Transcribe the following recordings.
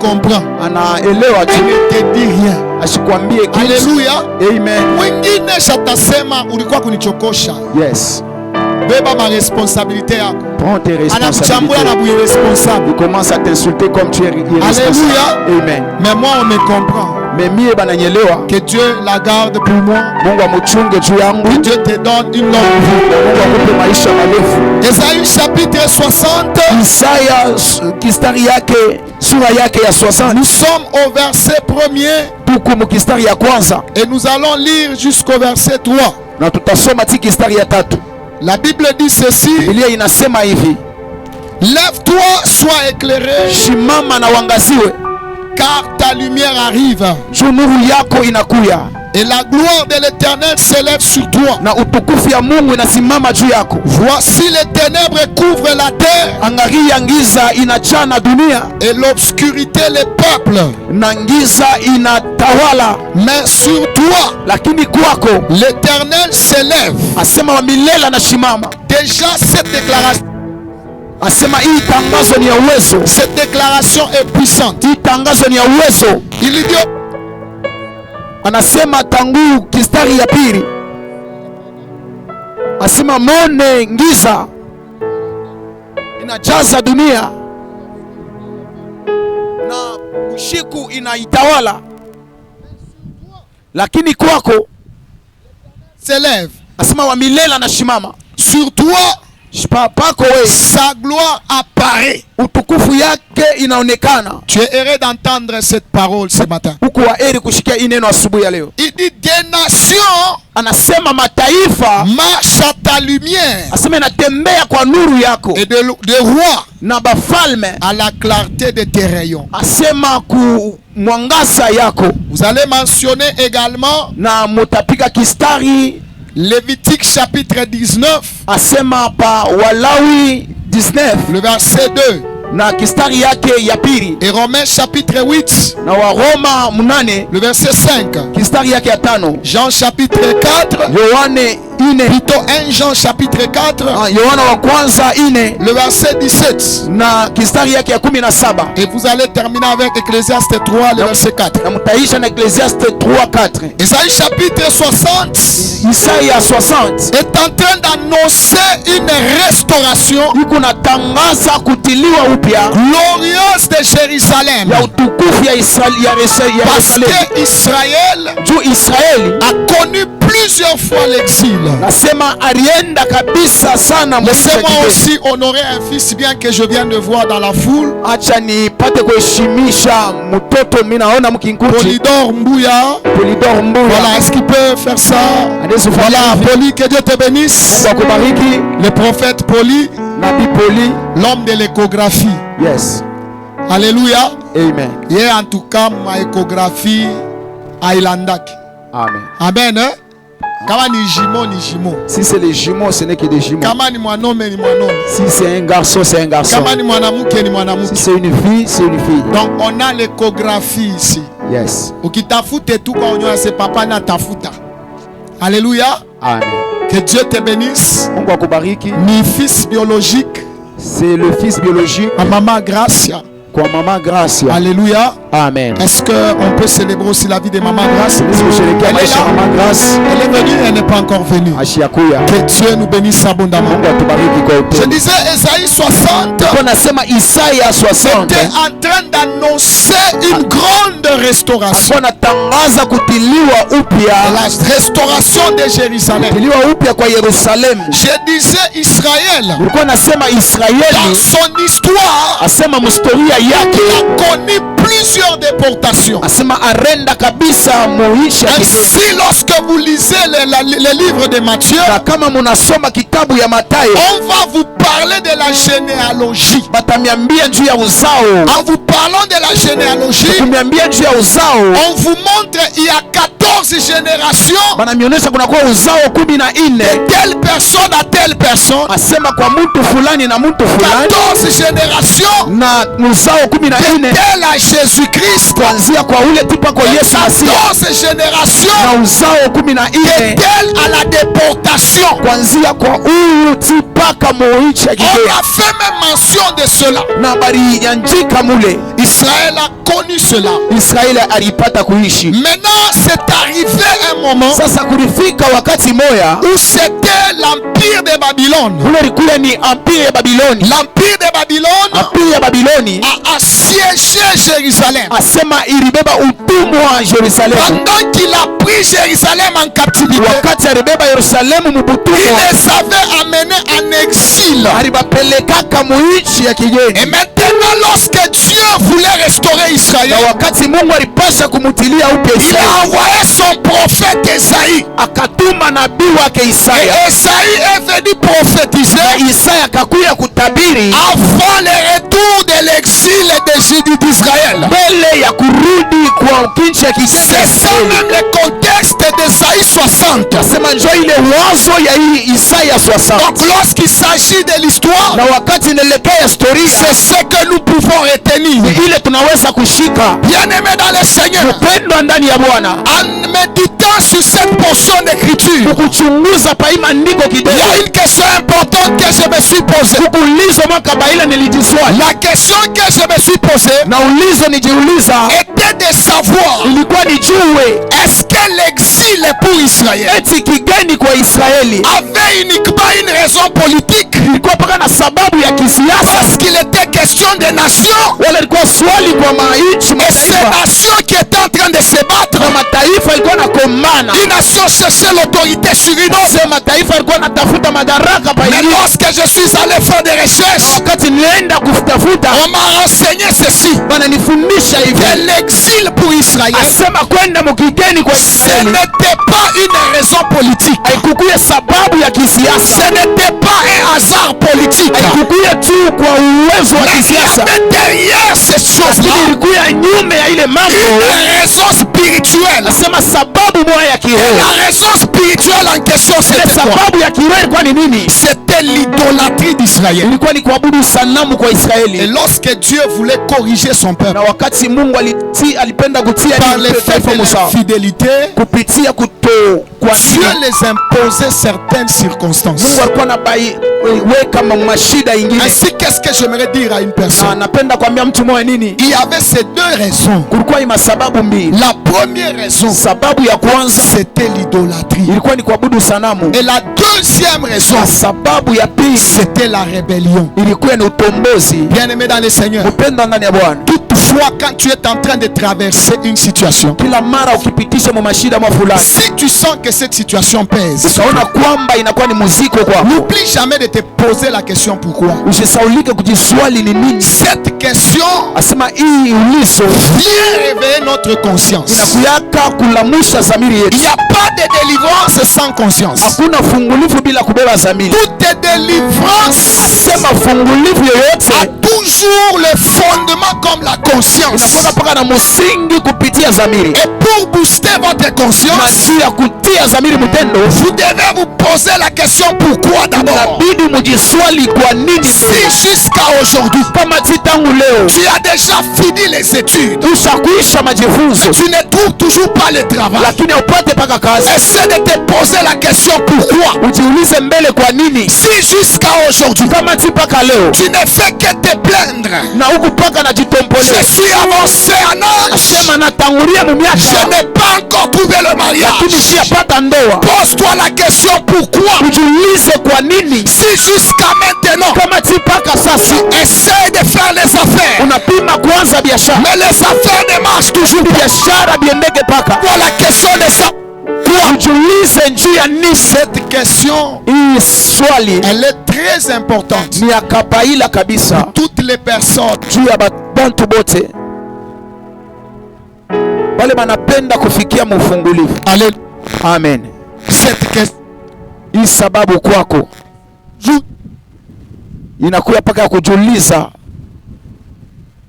comprend. Anaelewa tu. Ne te dit rien. Asikwambie kitu. Haleluya. Amen. Mwingine shatasema ulikuwa kunichokosha. Yes. Beba ma responsabilité yako. Prends tes responsabilités. Responsable. Il commence à t'insulter comme tu es irresponsable. Alléluia. Amen. Mais moi on me comprend. Mais mie bananyelewa. Que Dieu la garde pour moi. Mungu amuchunge juu yangu. Que Dieu te donne une longue vie. Mungu akupe maisha marefu. Esaïe chapitre 60. Isaya kistari yake sura yake ya 60. Nous sommes au verset 1er. Tuko mu kistari ya kwanza. Et nous allons lire jusqu'au verset 3. Na tutasoma ti kistari ya 3. La Bible dit ceci. Biblia inasema hivi. Lève-toi, sois éclairé. Shimama na wangaziwe. Car ta lumière arrive. Juu nuru yako inakuya. Et la gloire de l'Éternel s'élève sur toi. Na utukufu ya Mungu inasimama juu yako. Voici les ténèbres couvrent la terre. Angalia giza inachana dunia. Et l'obscurité les peuples. Na giza inatawala. Mais sur toi, lakini kwako l'Éternel s'élève. Asema wa milele anashimama. Déjà cette déclaration. Asema hii tangazo ni ya uwezo. Cette déclaration est puissante. Hii tangazo ni ya uwezo. Il dit anasema tangu kistari ya pili. Asema mone giza inajaza dunia na ushiku inaitawala, lakini kwako s'élève. Asema wa milele anashimama. Sur toi pako wewe sa gloire apparaît. Utukufu yake inaonekana. Tu es heureux d'entendre cette parole ce matin. Uko heri kushikia hii neno asubuhi ya leo. Il dit des nations, anasema mataifa marche à ta lumière. Asema natembea kwa nuru yako. Et de rois na bafalme à la clarté de tes rayons. Asema ku mwangaza yako. Vous allez mentionner également na mutapika kistari Lévitique chapitre 19. Asema pa Walawi 19 le verset 2. na kistari yake ya pili. Et Romains chapitre 8 na Waroma 8 le verset 5. kistari yake ya 5. Jean chapitre 4. Yohane 4. Plutôt 1 Jean chapitre 4. Yohana wa kwanza 4 le verset 17 na kistari yake ya 17. Et vous allez terminer avec Ecclésiaste 3 le verset 4. Na mtaisha na Ecclésiaste 3:4. Esaïe chapitre 60. Isaya 60 est en train d'annoncer une restauration ikunatangaza kutiliwa upya glorieuse de Jérusalem. Ya utukufu ya Yerusalemu. Parce que Israël a connu plusieurs fois l'exil. Nasema alienda kabisa sana. Laissez-moi aussi honorer un fils bien que je viens de voir dans la foule. Acha nipate kuheshimisha mtoto mimi naona mkinkuti. Polydor Mbouya. Voilà, est-ce qu'il peut faire ça? Voilà, Poli, que Dieu te bénisse. Le prophète Poli. Nabi Poli. L'homme de l'échographie. Yes. Alléluia. Amen. Et en tout cas, ma échographie à Ilandak. Amen. Amen. Hein? Kama ni jumeau. Si c'est les jumeaux, ce n'est que des jumeaux. Kama ni mwanaume ni mwanaume. Si c'est un garçon, c'est un garçon. Kama ni mwanamke ni mwanamke. Si c'est une fille, c'est une fille. Donc on a l'échographie ici. Yes. Ukitafute tu kwa onyoa se papa na tafuta. Alléluia. Amen. Que Dieu te bénisse. Mungu akubariki. Ni fils biologique. C'est le fils biologique. À maman Gracia. Kwa maman Gracia. Alléluia. Amen. Est-ce qu'on peut célébrer aussi la vie de maman Grace? Elle est là. Maman Grace. Elle est venue, elle n'est pas encore venue. Que Dieu nous bénisse abondamment. Je disais Esaïe 60 était en train d'annoncer une grande restauration. La restauration de Jérusalem. Je disais Israël. Dans son histoire, il a connu plusieurs déportations. Ainsi, lorsque vous lisez les livres de Matthieu, on va vous parler de la généalogie. En vous parlant de la généalogie, on vous montre il y a 14 générations de telle personne à telle personne. 14 générations de tel à Jésus-Christ. 14 générations de tel à la déportation. On a fait même mention de cela. Israël a connu cela. Israeli alipata kuishi. Maintenant, c'est arrivé un moment Sasa kulifika wakati moya où c'était l'empire de Babylone. ule kule ni empire ya Babiloni. L'empire de Babylone Empire ya Babiloni a assiégé Jérusalem. asema ilibeba utumwa wa Yerusalemu. Pendant qu'il a pris Jérusalem en captivité, Wakati alibeba Yerusalemu il mubutumwa, les avait amenés en exil. alibapelekaka muichi ya Et kigeni. maintenant, lorsque Dieu voulait restaurer Israël, Na wakati Mungu alipasha kumutilia upya il a Israeli, envoyé son prophète Esaïe. akatuma nabii wake Isaya. Et Esaïe est venu prophétiser Na Isaya akakuya kutabiri avant le retour de l'exil d'Israël. mbele ya kurudi kwa nchi ya C'est kigeni. ça même le contexte d'Esaïe 60. Nasema njoo ile wazo ya hii Isaya 60. Donc lorsqu'il s'agit de l'histoire, Na wakati inaelekea historia, c'est ce que nous pouvons retenir. ni ile tunaweza kushika. Bien-aimés dans le Seigneur, Mpendwa ndani ya Bwana, en méditant sur cette portion d'écriture, kukuchunguza pa hii maandiko il y kidogo, a une question importante que je me suis posée. kuulizo mwaka baila nilijiswali La question que je me suis posée na ulizo nijiuliza était de savoir, ilikuwa nijue est-ce que l'exil pour Israël eti kigeni kwa Israeli avait uniquement une raison politique, ilikuwa paka na sababu ya kisiasa, parce qu'il était question des nations, wala ilikuwa swali kwa et ces mataifa nations qui étaient en train de se battre. na mataifa ilikuwa na komana. Une nation cherchait l'autorité sur une autre. Sema mataifa ilikuwa natafuta madaraka pa Mais ingine. lorsque je suis allé faire des recherches, Wakati nilienda kutafuta, on m'a renseigné ceci, wananifundisha hivi, que l'exil pour Israël, asema kwenda mukigeni kwa ce Israeli n'était pas une raison politique. haikukuya sababu ya kisiasa, Ce n'était pas un hasard politique. haikukuya tu kwa uwezo wa Mais il y kisiasa, avait derrière ces choses-là lakini ilikuya nyume ya ile mambo. une raison spirituelle. Asema sababu moja ya Et kiroho. la raison spirituelle en question, Ile c'était quoi? sababu ya kiroho ilikuwa ni nini? C'était l'idolâtrie d'Israël. Ilikuwa ni kuabudu sanamu kwa Et Israeli. lorsque Dieu voulait corriger son peuple Na wakati Mungu alipenda kutia par le fait taifa de msawa l'infidélité, kupitia kwa Dieu les imposait certaines circonstances. Mungu alikuwa anaweka mashida ingine. Ainsi, qu'est-ce que j'aimerais dire à une Na personne? napenda kuambia mtu mmoja nini? Il y avait ces deux raisons. Kulikuwa ina sababu mbili. La première raison, Sababu ya kwanza c'était l'idolâtrie. ilikuwa ni kuabudu sanamu. Et la deuxième raison, Na sababu ya pili c'était la rébellion. ilikuwa ni utombozi. Bien-aimé dans le Seigneur, Upendo ndani ya Bwana. toutefois, quand tu es en train de traverser une situation, Kila mara ukipitisha mu mashida fulani, si tu sens que cette situation pèse, ukaona kwamba inakuwa ni muziko kwako, n'oublie jamais de te poser la question pourquoi. usisaulike kujiswali ni nini. Cette question Asema hii ulizo vient réveiller notre conscience. inakuyaka kulamusha zamiri Il yetu. n'y a pas de délivrance sans conscience. Hakuna fungulifu bila kubeba zamiri. Toute délivrance Sema fungulifu a yoyote toujours le fondement comme la conscience. inakuwa paka na msingi kupitia zamiri. Et pour booster votre Na conscience, juu ya kutia zamiri mtendo, vous devez vous poser la question pourquoi d'abord. inabidi mujiswali kwa nini. Si jusqu'à aujourd'hui, Kama si tangu leo tu as déjà fini les études, ushakuisha majifunzo tu ne trouves toujours pas le travail, lakini upate paka kazi, essaie de te poser la question pourquoi. ujiulize mbele kwa nini. Si jusqu'à aujourd'hui, Kama si paka leo tu ne fais que te plaindre, na huku paka na je jitompolea, suis avancé en âge, sema natangulia mu je miaka n'ai pas encore trouvé le lakini mariage. siyapata ndoa. Pose-toi la question pourquoi. Ujiulize kwa nini. Si jusqu'à maintenant, Kama si paka sasa essaie de faire les affaires, unapima kuanza biashara, mais les affaires ne marchent toujours pas. biashara biendeke paka, Pour la question de ça, ujiulize njuu ya nini. cette question, Hii swali elle est très importante. ni ya kabaila kabisa Toutes les personnes juu ya bantu bote wale banapenda kufikia mufungulivu. allez, Amen. cette question, Hii sababu kwako inakuya paka ya kujiuliza.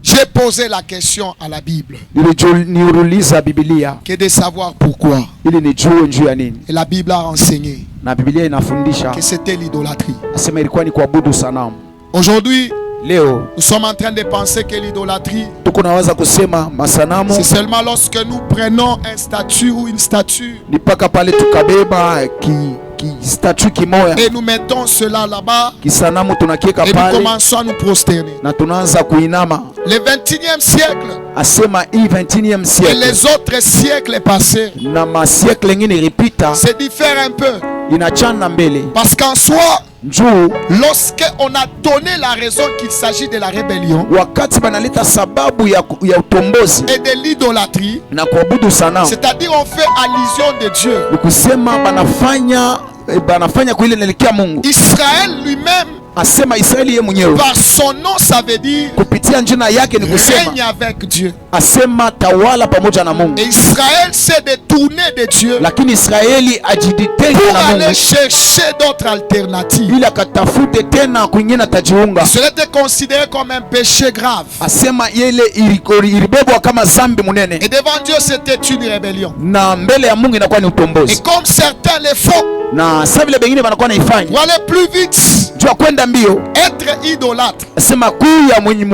j'ai posé la question à la Bible, Niuliza Biblia que de savoir pourquoi. ili nijue njuu ya nini, Et la Bible a enseigné na Biblia inafundisha que c'était l'idolâtrie. asema ilikuwa ni kuabudu sanamu. Aujourd'hui, Leo nous sommes en train de penser que l'idolâtrie, tuko naweza kusema masanamu c'est seulement lorsque nous prenons un statut ou une statue ni paka pale tukabeba statue kimoya. Et nous mettons cela là-bas. Kisanamu tunakieka Et pale. nous commençons à nous prosterner. Na tunaanza kuinama. Le 21e siècle. Asema hii 21e Et siècle. les autres siècles passés. Na masiècle ngine ripita. C'est diffère un peu. Inachana mbele. Parce qu'en soi, Njoo lorsque on a donné la raison qu'il s'agit de la rébellion wakati banaleta sababu ya utombozi et de l'idolâtrie, na kuabudu sanamu, c'est-à-dire on fait allusion de Dieu. Nikusema banafanya kuile nelikia Mungu. Israël lui-même, asema Israeli ye mwenyewe par son nom, ça veut dire kupitia jina yake ni kusema règne avec Dieu. Asema tawala pamoja na Mungu. Et Israël s'est détourné de Dieu lakini Israeli ajiditenga pour na Mungu aller chercher d'autres alternatives. ili akatafute tena kwingine tajiunga. Serait considéré comme un péché grave. Asema yele ilibebwa kama zambi munene. Et devant Dieu c'était une rébellion. Na mbele ya Mungu inakuwa ni utombozi. Et comme certains le font, na sasa vile bengine wanakuwa naifanya pour aller plus vite, jua kwenda mbio, être idolâtre, asema kuu ya mwenye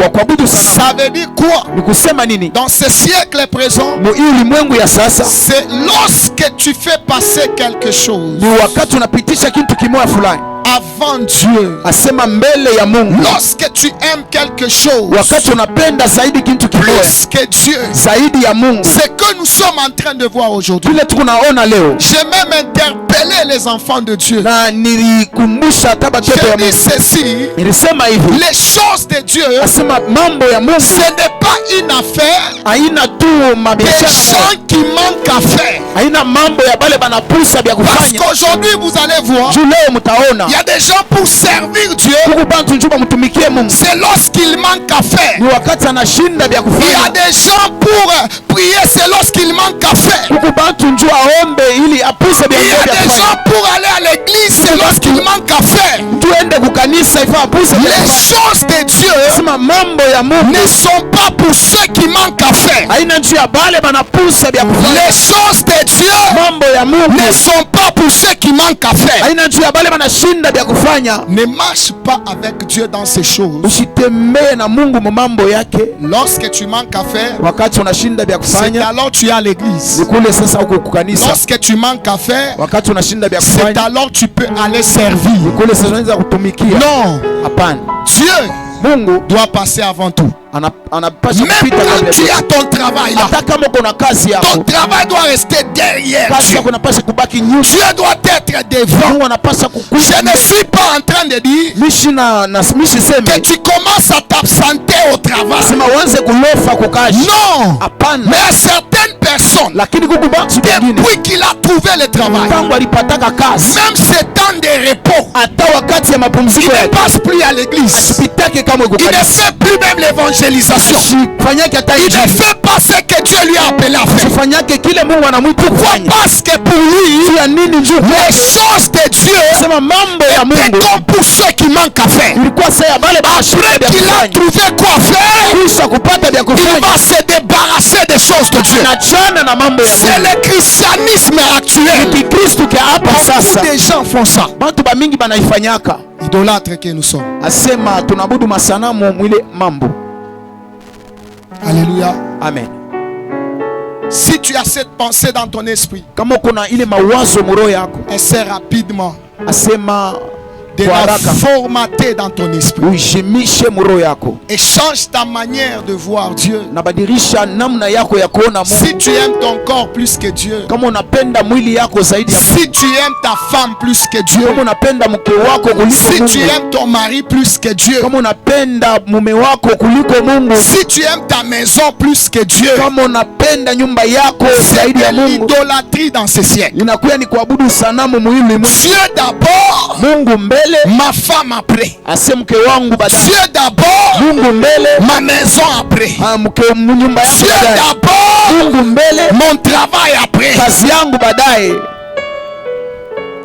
wa kuabudu ça sanamu. veut dire quoi? Ni kusema nini? Dans ce siècle présent, Mu ulimwengu ya sasa, c'est lorsque tu fais passer quelque chose ni wakati unapitisha kitu kimoja fulani avant Dieu. asema mbele ya Mungu. Lorsque tu aimes quelque chose Wakati unapenda zaidi kitu kimoja plus que Dieu, zaidi ya Mungu. c'est que nous sommes en train de voir aujourd'hui. Vile tunaona leo. J'ai même interpellé les enfants de Dieu. Na nilikumbusha hata batoto ya J'ai dit Mungu. ceci, Nilisema hivi. les choses de Dieu, Asema mambo ya Mungu ce n'est pas une affaire haina tu des mabiashara, gens qui manquent à faire. haina mambo ya bale banapusa bya Parce kufanya. qu'aujourd'hui vous allez voir, Juu leo mtaona il y a des gens pour servir Dieu, huku bantu njuba mtumikie Mungu. c'est lorsqu'il manque à faire. Ni wakati anashinda bya Il y a kufanya. des gens pour prier, c'est lorsqu'il manque à faire. Huku bantu njua aombe ili apuse bya Il y a des kufanya. gens pour aller à l'église, c'est lorsqu'il manque à faire. Tuende kukanisa ifa apuse bya Les kufanya. choses de Dieu Asema mambo ya Mungu ne sont pas pour ceux qui manquent à faire. haina njia bale banapusa bya kufanya. Les choses de Dieu Mambo ya Mungu ne sont pas pour ceux qui manquent à faire. haina njia bale banashinda bya kufanya. Ne marche pas avec Dieu dans ces choses. Usitembee na Mungu mu mambo yake. Lorsque tu manques à faire, Wakati unashinda bya c'est kufanya alors tu es à l'église. ni kule sasa huko kukanisa. Lorsque tu manques à faire, Wakati unashinda bya c'est kufanya alors tu peux aller ni servir. kule sasa unaweza kutumikia. Non, Hapana, Dieu Mungu doit passer avant tout. anapasha Même kupita quand kabla tu ya as ton travail là, hata kama uko na kazi ton yako, travail doit rester derrière kazi Dieu. yako inapasha kubaki nyuma. Dieu doit être devant. Mungu anapasha Je kukuja. ne suis pas en train de dire Mishi que seme tu commences à t'absenter au travail. sema uanze kulofa kukazi. Non, Hapana, mais à certaines personnes, lakini kuku bantu wengine depuis qu'il a trouvé le travail, tangu alipataka kazi, même ces temps de repos, hata wakati ya il mapumziko ne yake passe plus à l'église. asipitake kama Il ne kukanisa, fait plus même l'évangélisation. asifanyake hata Il ne injili, fait pas ce que Dieu lui a appelé à faire. asifanyake kile Mungu anamwita kufanya. Parce que pour lui, Ya nini njoo les choses de Dieu sema mambo ya étaient Mungu comme pour ceux qui manquent à faire. ilikuwa saa ya bale bashinda Après bya qu'il a kufanya, trouvé quoi faire, kisha kupata bya il kufanya va se débarrasser des choses de Dieu. anachana na mambo ya C'est Mungu. le christianisme actuel. Kikristu kia hapa sasa Beaucoup de gens font ça. bantu bamingi banaifanyaka. Idolâtres que nous sommes. Asema tunabudu masanamu mwile mambo. Alléluia. Amen. Si tu as cette pensée dans ton esprit, Kama kuna ile mawazo muro yako, essaie rapidement asema de kwa la haraka formater dans ton esprit. uijimishe muro yako Et change ta manière de voir Dieu. na badilisha namna yako ya kuona Si Mungu. tu aimes ton corps plus que Dieu, Kama unapenda mwili yako zaidi ya Mungu, si tu aimes ta femme plus que Dieu, kama unapenda mke wako kuliko si tu Mungu, aimes ton mari plus que Dieu, kama unapenda mume wako kuliko Mungu, si tu aimes ta maison plus que Dieu, kama unapenda nyumba yako c'est zaidi ya de Mungu, l'idolâtrie dans ce siècle. inakuwa ni kuabudu sanamu mwili Mungu. Dieu d'abord, Mungu mbele, ma femme après. ase mke wangu baadaye. Dieu d'abord, Mungu mbele, ma maison après. nyumba yangu Dieu baadaye. d'abord, Mungu mbele, mon travail après. kazi yangu baadaye.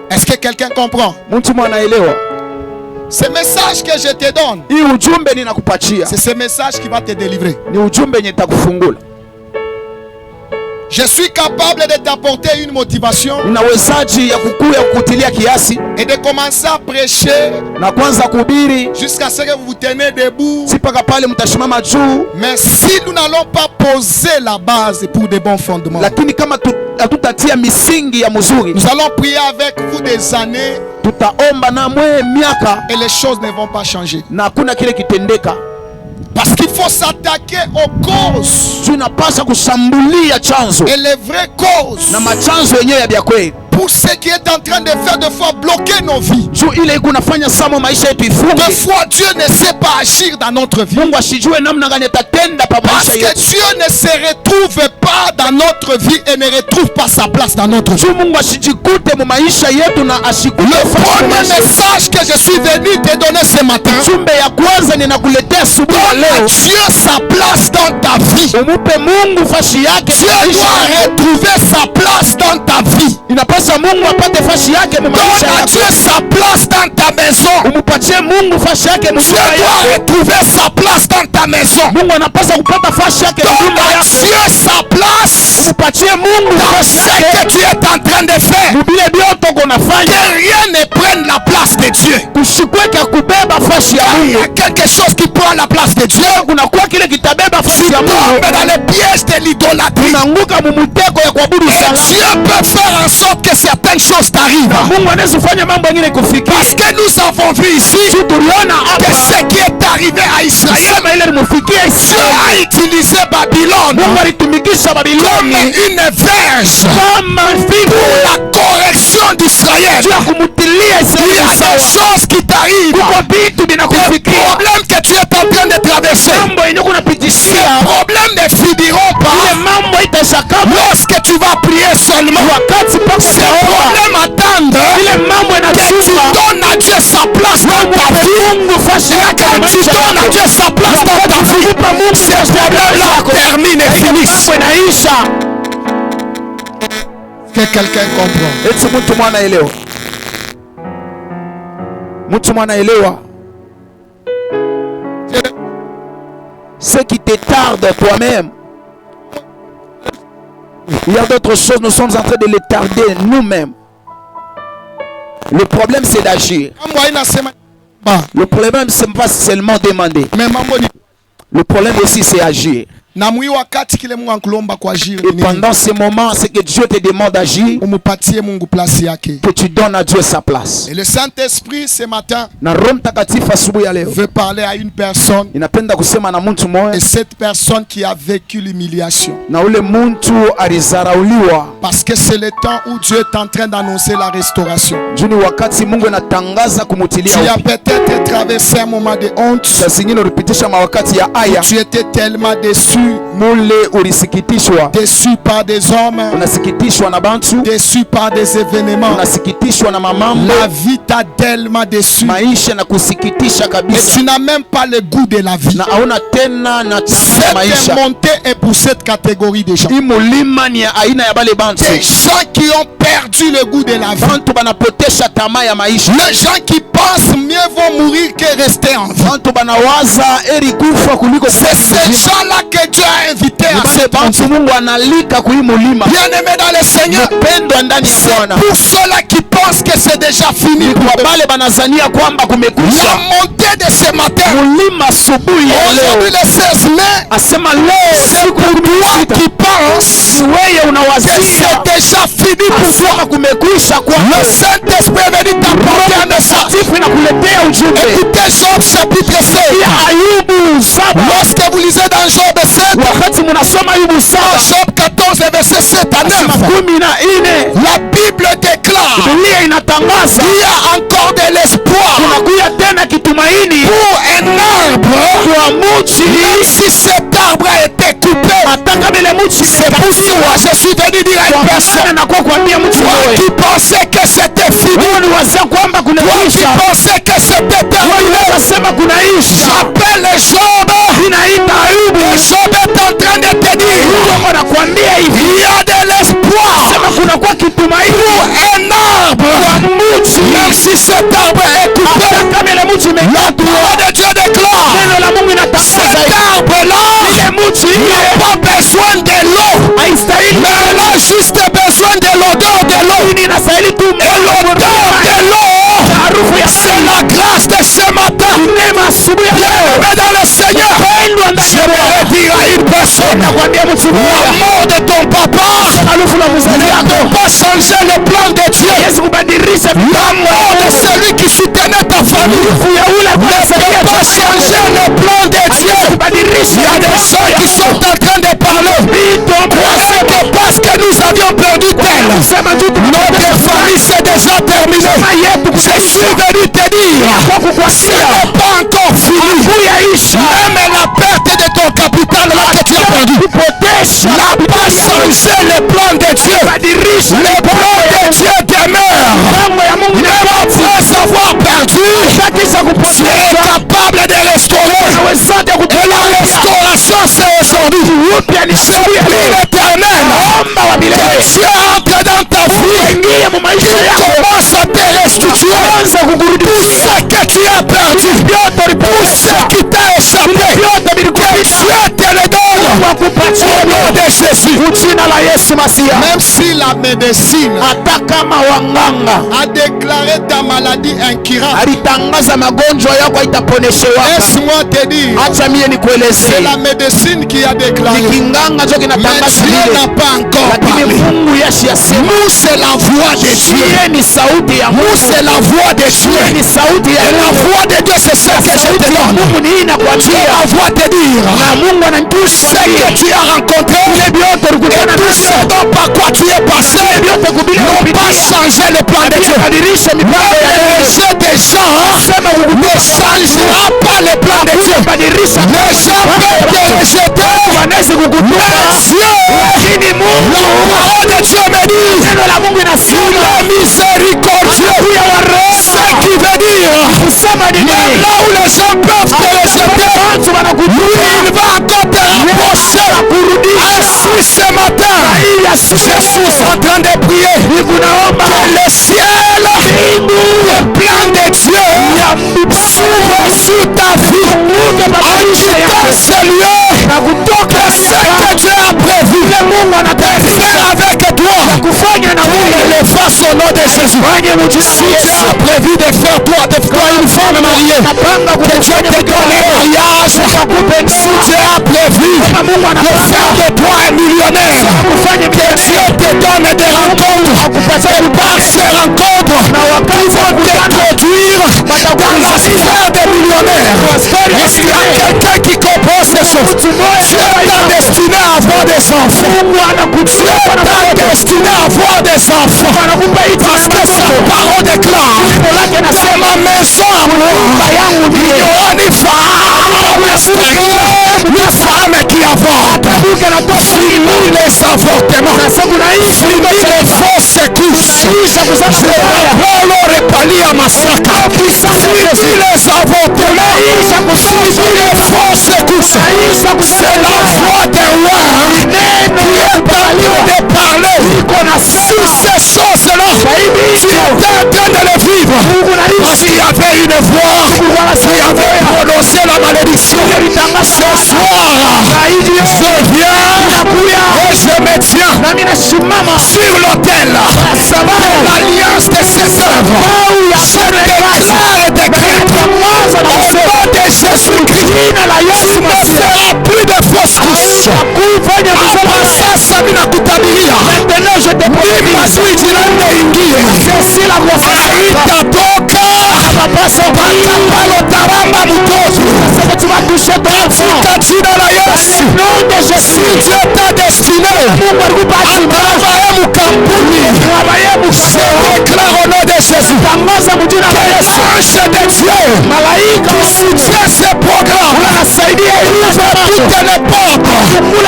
Est-ce que quelqu'un comprend? Mtu mwanaelewa? Ce message que je te donne, Hii ujumbe ninakupatia c'est ce message qui va te délivrer. ni ujumbe yenye itakufungula. Je suis capable de t'apporter une motivation et de commencer à prêcher jusqu'à ce que vous vous tenez debout. Mais si nous n'allons pas poser la base pour de bons fondements, nous allons prier avec vous des années et les choses ne vont pas changer. Parce qu'il faut s'attaquer aux causes et les vraies causes pour ce qui est en train de faire de fois bloquer nos vies. De fois Dieu ne sait pas agir dans notre vie. Parce que Dieu ne se retrouve pas dans notre vie et ne retrouve pas sa place dans notre vie. Le premier message que je suis venu te donner ce matin, donne à Dieu sa place dans ta vie. Dieu doit retrouver sa place dans ta vie. Donne à Dieu sa place dans ta maison. Dieu doit retrouver sa place dans ta maison. Donne à Dieu sa place dans ce que tu es en train de faire. Que rien ne prenne la place de Dieu. Il y a quelque chose qui prend la place de Dieu. Tu tombes dans les pièges de l'idolâtrie. Et Dieu peut faire en sorte que certaines choses t'arrivent. Parce que nous avons vu ici que ce qui est arrivé à Israël, Dieu a utilisé Babylone comme une verge pour la correction d'Israël. Il y a des choses qui t'arrivent, des problèmes que tu es en train de traverser. Ces problèmes ne finiront pas lorsque tu vas prier seulement. Ces problèmes attendent que tu donnes à Dieu sa place dans ta vie. Et quand tu donnes à Dieu sa place dans ta vie, ces problèmes-là terminent et finissent. Que quelqu'un comprend. Ce qui te tarde toi-même, il y a d'autres choses, nous sommes en train de les tarder nous-mêmes. Le problème c'est d'agir. Le problème c'est pas seulement demander. Le problème aussi c'est agir. Et pendant ce moment, c'est que Dieu te demande d'agir, que tu donnes à Dieu sa place. Et le Saint-Esprit ce matin veut parler à une personne, et cette personne qui a vécu l'humiliation. Parce que c'est le temps où Dieu est en train d'annoncer la restauration. Tu as peut-être traversé un moment de honte. Tu étais tellement déçu. Déçu par des hommes, déçu par des événements. La vie t'a tellement déçu et tu n'as même pas le goût de la vie. Cette montée est pour cette catégorie de gens. Des gens qui ont perdu le goût de la vie. Les gens qui pensent mieux vont mourir que rester en vie. C'est ces gens-là que Dieu a invité à ce banc. Bien-aimé dans le Seigneur, c'est pour ceux-là qui pensent que c'est déjà fini. La montée de ce matin, aujourd'hui le 16 mai, c'est pour toi qui penses que c'est déjà fini pour toi. Le Saint-Esprit est venu t'apporter un message. Écoutez Job chapitre 7. Lorsque vous lisez dans Job 7, Job 14 verset 7 à 9, la Bible déclare qu'il y a encore de l'espoir pour un arbre, même si cet arbre a été coupé. C'est pour toi, je suis venu dire à une personne, toi qui pensais que c'était fini, toi qui pensais que c'était terminé, j'appelle Job, et Job est en train de te dire, il y a de l'espoir pour un arbre, même si cet arbre est coupé. La parole de Dieu déclare, cet arbre-là n'a pas besoin de l'eau, mais La mort de ton papa ne peut pas changer le plan de Dieu. La mort de celui qui soutenait ta famille ne peut pas changer le plan de Dieu. Il y a des gens qui sont en train de parler parce que nous avions perdu tel. Notre famille c'est déjà terminé. Je suis venu te dire, ce n'est pas encore fini. Même la perte de ton capital là que tu as perdu n'a pas changé le plan de Dieu. Le plan de Dieu demeure. Même après avoir perdu, tu es capable de restaurer. Et la restauration c'est aujourd'hui. C'est l'éternel. Tu entres dans ta vie. Tu commences à te restituer tout ce que tu as perdu, tout ce qui t'a échappé. Que Dieu te le donne au nom de Jésus. Même si la médecine a déclaré ta maladie incurable, laisse-moi te dire, c'est la médecine qui a déclaré, mais Dieu n'a pas encore parlé. Nous c'est la voix de Dieu. Nous c'est la voix de Dieu. Et la voix de Dieu c'est ce que je te donne. Dieu envoie te dire tout ce que tu as rencontré et tout ce dont par quoi tu es passé n'ont pas changé le plan de Dieu. Le jeu des gens ne changera pas le plan de Dieu. Les gens peuvent te rejeter, mais Dieu, la parole de Dieu me dit, il est miséricordieux. Ce qui veut dire, même là où les gens peuvent te rejeter, il va encore te rapprocher. Ainsi ce matin, je suis en train de prier que le ciel, le plan de Dieu s'ouvre sur ta vie. Agitant ce lieu, que ce que Dieu a prévu de faire avec toi, il le fasse au nom de Jésus. Si Dieu a prévu de faire toi une femme mariée, que Dieu te donne un mariage. Si Dieu a prévu de faire de toi un millionnaire, que Dieu te donne des rencontres. C'est par ces rencontres qui vont t'introduire dans la sphère des millionnaires. Est-ce qu'il y a quelqu'un qui comprend ces choses? Dieu t'a destiné à avoir des enfants. Dieu t'a destiné à avoir des enfants. Parce que sa parole déclare, c'est ma maison à moi. Il n'y aura ni femme qui avorte. Fini les avortements. Fini les fausses couches. Fini les avortements. Fini les fausses couches. C'est la voix des rois qui est parlée de parler. Sur ces choses-là, tu es en train de les vivre. Parce qu'il y avait une voix qui avait prononcé la malédiction. Ce soir, je viens et je me tiens sur l'autel de l'alliance de ses œuvres. Je déclare et décrète au nom de Jésus-Christ, tu ne feras plus de fausses couches. Après ça, Sabina Kutabilia, Mazui Jirande Ingie, Aïta Toka, Bakapalo Taramba Mutozu, Katika jina la Yesu. Si Dieu t'a destiné à travailler mu kampuni, je déclare au nom de Jésus que les anges de Dieu qui soutiennent ces programmes ouvrent toutes les portes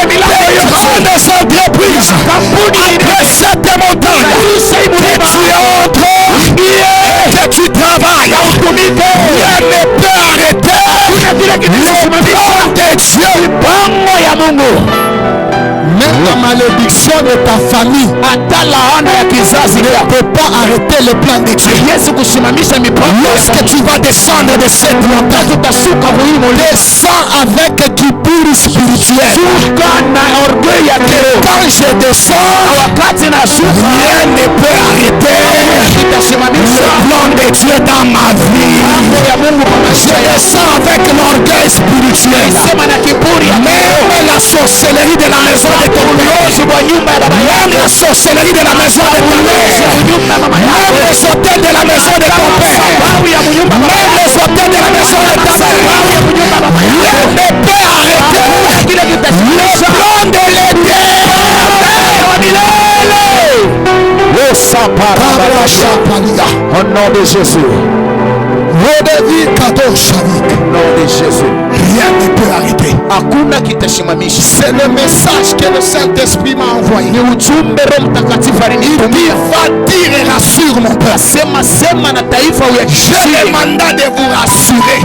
des grandes entreprises après cette montagne. Que tu entres, que tu travailles, rien ne peut arrêter le plan de Dieu. Même la malédiction de ta famille ne peut pas arrêter le plan de Dieu. Lorsque tu vas descendre de cette montagne, descends avec du pur spirituel. Quand je descends, rien ne peut arrêter le plan de Dieu dans ma vie. Je descends avec l'orgueil spirituel. Même la société sorcellerie de la maison de ton père, même la sorcellerie de la maison de ta mère, même les hôtels de la maison de ton père, même les hôtels de la maison de ta mère, ne peut arrêter le plan de l'éternel. Au nom de Jésus. Au nom de Jésus. Rien ne peut arrêter. C'est le message que le Saint-Esprit m'a envoyé. Il va dire et rassure mon peuple. J'ai le mandat de vous rassurer.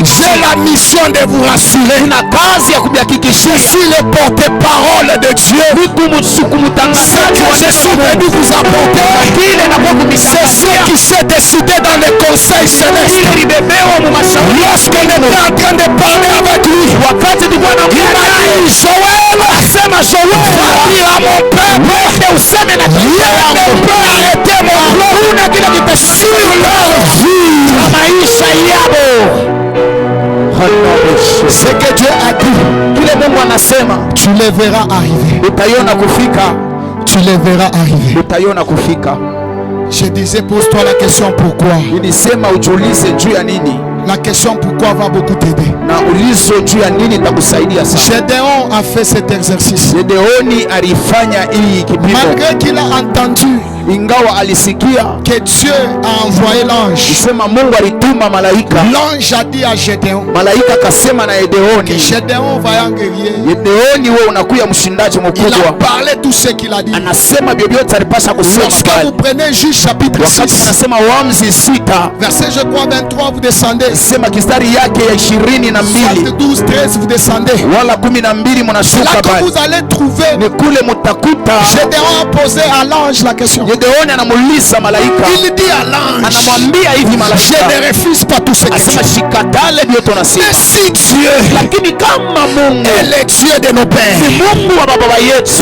J'ai la mission de vous rassurer. Je suis le porte-parole de Dieu. Ce que je suis venu vous apporter, c'est ce qui s'est décidé dans le conseil céleste. Lorsqu'on était en train de parler avec lui, il m'a dit, Joël, va dire à mon peuple, rien ne peut arrêter mon plan sur leur vie. Ce que Dieu a dit, tu les verras arriver. Tu les verras arriver. Je disais, pose-toi la question pourquoi. La question pourquoi va beaucoup t'aider. Gédéon a fait cet exercice. Malgré qu'il a entendu que Dieu a envoyé l'ange. L'ange a dit à Gédéon que Gédéon va en guerrier. Il a parlé tout ce qu'il a dit. Lorsque vous prenez Juge chapitre 6, verset je crois 23, vous descendez. Soit 12, 13, vous descendez. Là que vous allez trouver, Gédéon a posé à l'ange la question. Il dit à l'ange, je ne refuse pas tout ce que tu dis. Mais si Dieu est le Dieu de nos pères,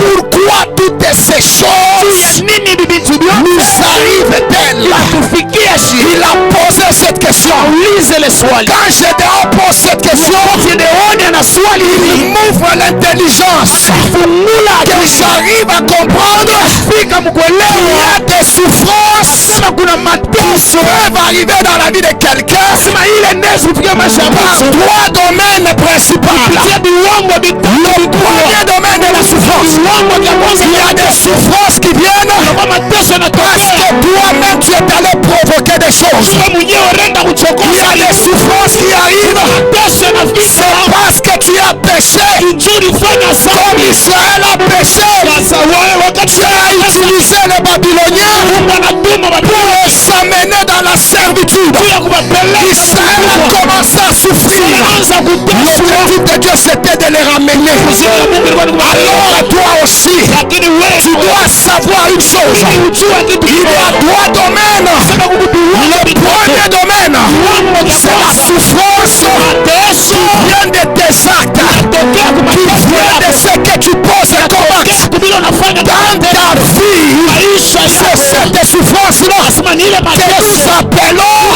pourquoi toutes ces choses nous arrivent-elles? Il a posé cette question. Quand Gédéon pose cette question, il m'ouvre l'intelligence que j'arrive à comprendre qu'il y a des souffrances qui peuvent arriver dans la vie de quelqu'un par trois domaines principaux. Le premier domaine de la souffrance, il y a des souffrances qui viennent parce que toi-même tu es allé provoquer des choses. Il y a des souffrances qui arrivent, c'est parce que tu as péché comme Israël a péché. Tu as utilisé les Babyloniens pour les amener dans la servitude. Israël a commencé à souffrir. L'objectif de Dieu c'était de les ramener. Alors toi aussi, tu dois savoir une chose. Il y a trois domaines. Le premier domaine, c'est la souffrance qui vient de tes actes, qui vient de ce que tu poses comme acte dans ta vie. C'est cette souffrance-là que nous appelons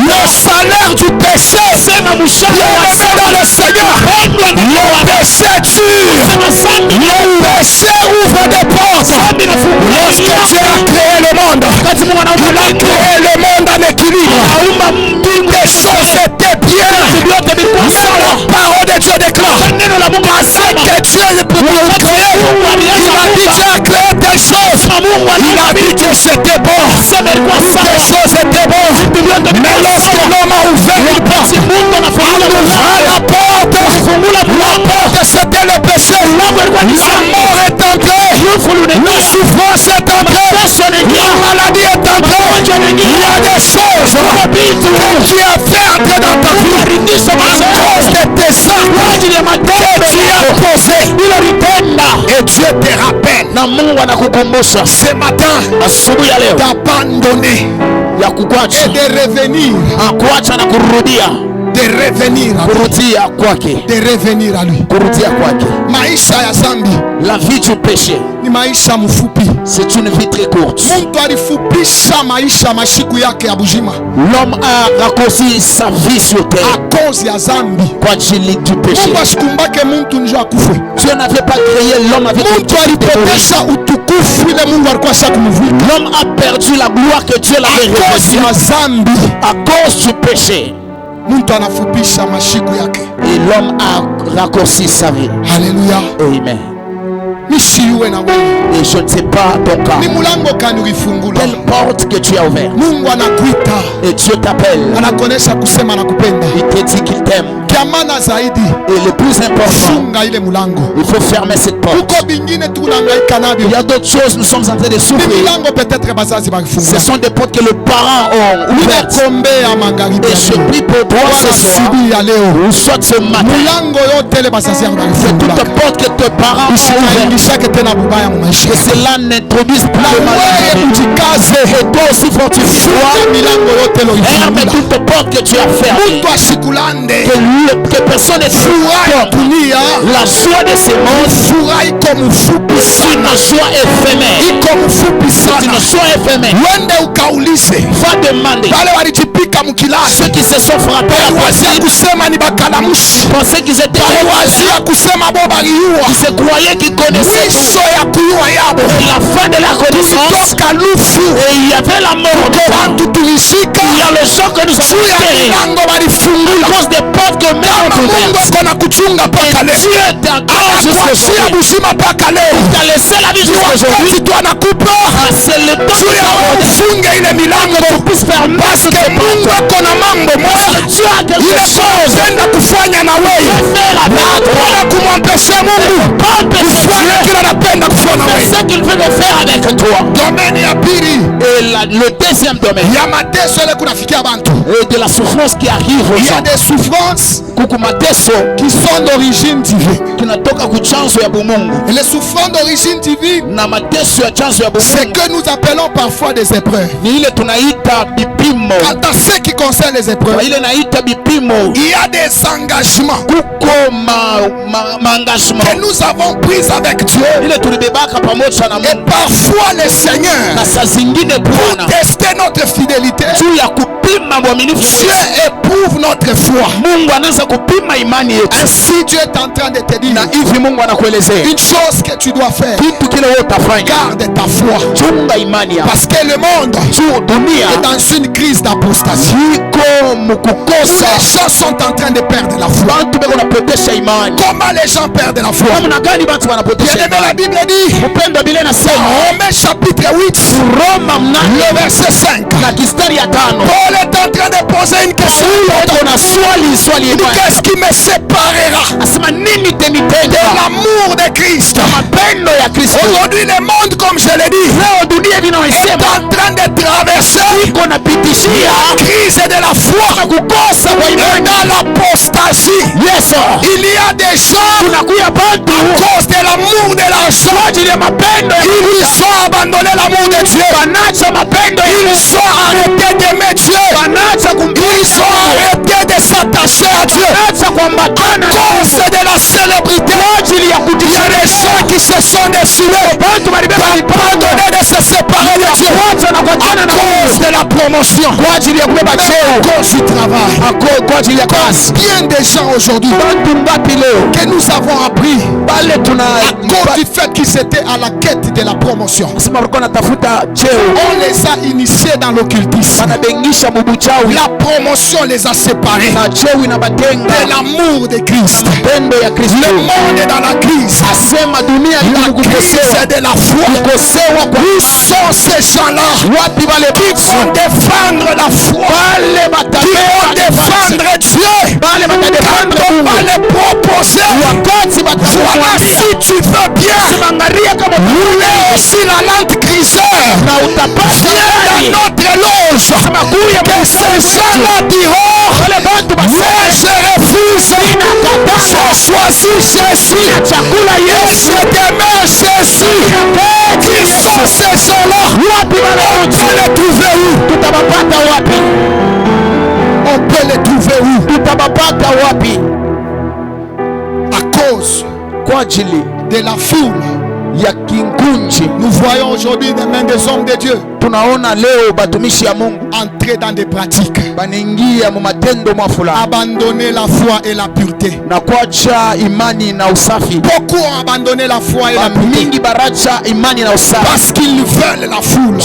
le salaire du péché. Bien-aimé dans le Seigneur, le péché tue, le péché ouvre des portes. Lorsque Dieu a créé le monde, il a créé le monde en équilibre. Toutes les choses étaient bien. Mais la parole de Dieu déclare, parce que Dieu a créé, il a dit Dieu a créé des choses. Il a dit que c'était bon. Des choses étaient bonnes. Mais lorsque l'homme a ouvert la porte, la porte c'était le péché. La mort est entrée. La souffrance est entrée. La maladie est entrée. Il y a des choses que tu as fait entrer dans ta vie à cause de tes actes que tu as posés. Et Dieu te rappelle ce matin d'abandonner et de revenir. De revenir à lui. Maisha ya zambi, La vie du péché, ni maisha mfupi. c'est une vie très courte. Mtu alifupisha maisha mashiku yake ya bujima. L'homme a raccourci sa vie sur terre à cause ya zambi. Kwa ajili du péché. Mungu asikumbake mtu njo akufe. Dieu n'avait pas créé l'homme avec mtu alipotesha utukufu ile Mungu alikuwa shakumvika. L'homme a perdu la gloire que Dieu l'avait revêtue ya zambi, à cause du péché. Mtu anafupisha mashiku yake. Et l'homme a raccourci sa vie. Alléluia. Amen. Nishiwe na wewe. Et je ne sais pas ton cas. Ni mulango kani ulifungula. Quelle porte que tu as ouverte. Mungu anakuita. Et Dieu t'appelle. Anakonesha kusema nakupenda. Il te dit qu'il t'aime. Kiamana zaidi. Et le plus important, funga ile mulango. Il faut fermer cette porte. Uko bingine tunangaika navyo. Il y a d'autres choses, nous sommes en train de souffrir. Milango peut-être bazazi bakifungula. Ce sont des portes que les parents ont ouvertes. Et je prie pour toi ce soir, ou soit ce matin, que toute porte que tes parents ont ouvertes, que cela n'introduise plus le mal. Et toi aussi fortifie-toi. Ferme toute porte que tu as fermée. Que personne ne fouille la joie de ces mondes. C'est une joie éphémère. C'est une joie éphémère. Va demander. Ceux qui se sont frappés à poitrine, pensaient qu'ils étaient ils se croyaient qu'ils connaissaient la fin de la connaissance. Et il y avait la mort. Il y a les gens que nous avons terrés à cause des portes que Dieu t'accorde jusqu'aujourd'hui. Il t'a laissé la vie jusqu'aujourd'hui. C'est le temps que tu puisses faire parce que Dieu a quelque chose à faire avec ce qu'il veut faire avec toi. Et le deuxième domaine, et de la souffrance qui arrive aux gens. Il y a des souffrances qui sont d'origine divine. Et les souffrances d'origine divine, c'est que nous appelons parfois des épreuves. Quant à ce qui concerne les épreuves, il y a des engagements que nous avons pris avec Dieu. Et parfois le Seigneur, pour tester notre fidélité, Dieu éprouve notre foi. Ainsi Dieu est en train de te dire une chose que tu dois faire. Garde ta foi. Parce que le monde est dans une crise d'apostasie. Les gens sont en train de perdre la foi. Comment les gens perdent la foi? La Bible dit Romains chapitre 8 le verset 5. Paul est en train de poser une question. Qu'est-ce qui me séparera de l'amour de Christ? Aujourd'hui le monde, comme je l'ai dit, est en train de traverser la crise de la foi et dans l'apostasie. Il y a des gens à cause de l'amour de l'argent, ils ont abandonné l'amour de Dieu. Ils ont arrêté d'aimer Dieu. Ils ont arrêté de s'attacher à Dieu à cause de la célébrité. Il y a des gens qui se sont décidés pardonner de se séparer de Dieu à cause de la promotion, à cause du travail, à cause bien des gens aujourd'hui que nous avons appris à cause du fait qu'ils étaient à la quête de la promotion. On les a initiés dans l'occultisme. La promotion les a séparés de l'amour de Christ. Le monde est dans la crise. La crise de la foi. Où sont ces gens-là qui vont défendre la foi, qui vont défendre Dieu? Quand on va les proposer, voilà, si tu veux bien rouler aussi la lampe griseur, viens dans notre loge, que ces gens-là diront mais je refuse, je choisis Jésus, et je demeure Jésus. Qui sont ces gens-là? On peut les trouver où? On peut les trouver où? À cause de la foule. Nous voyons aujourd'hui des mains des hommes de Dieu entrer dans des pratiques, abandonner la foi et la pureté. Beaucoup ont abandonné la foi et la pureté parce qu'ils veulent la foule.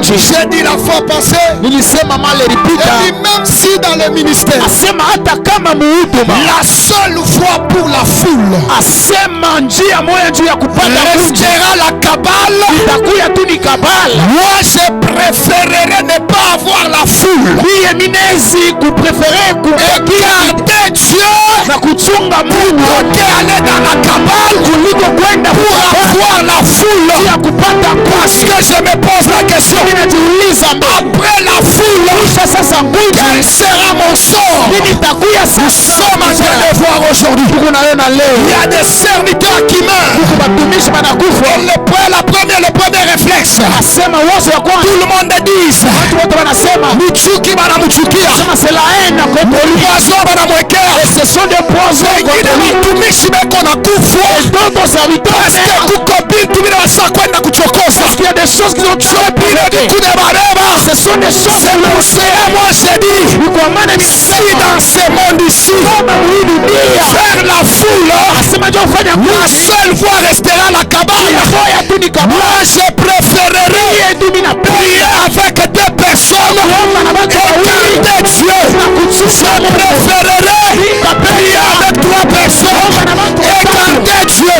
J'ai dit la fois passée, et même si dans le ministère la seule voie pour la foule restera la cabale, moi je préférerais ne pas avoir la foule et garder Dieu que aller dans la cabale pour avoir la foule. Parce que je me pose la question, après la foule, quel sera mon sort? Nous sommes en train de voir aujourd'hui, il y a des serviteurs qui meurent. Le premier réflexe, tout le monde dit Muchuki bana muchukia, c'est la haine contre lui. Ce sont des poisons contre lui. Parce qu'il y a des choses qui ont tué. Ce sont des choses. Moi je dis, si dans ce monde ici, faire la foule, la seule voie restera la cabane, moi je préférerais prier avec deux personnes et garder Dieu. Je préférerais prier avec trois personnes et garder Dieu.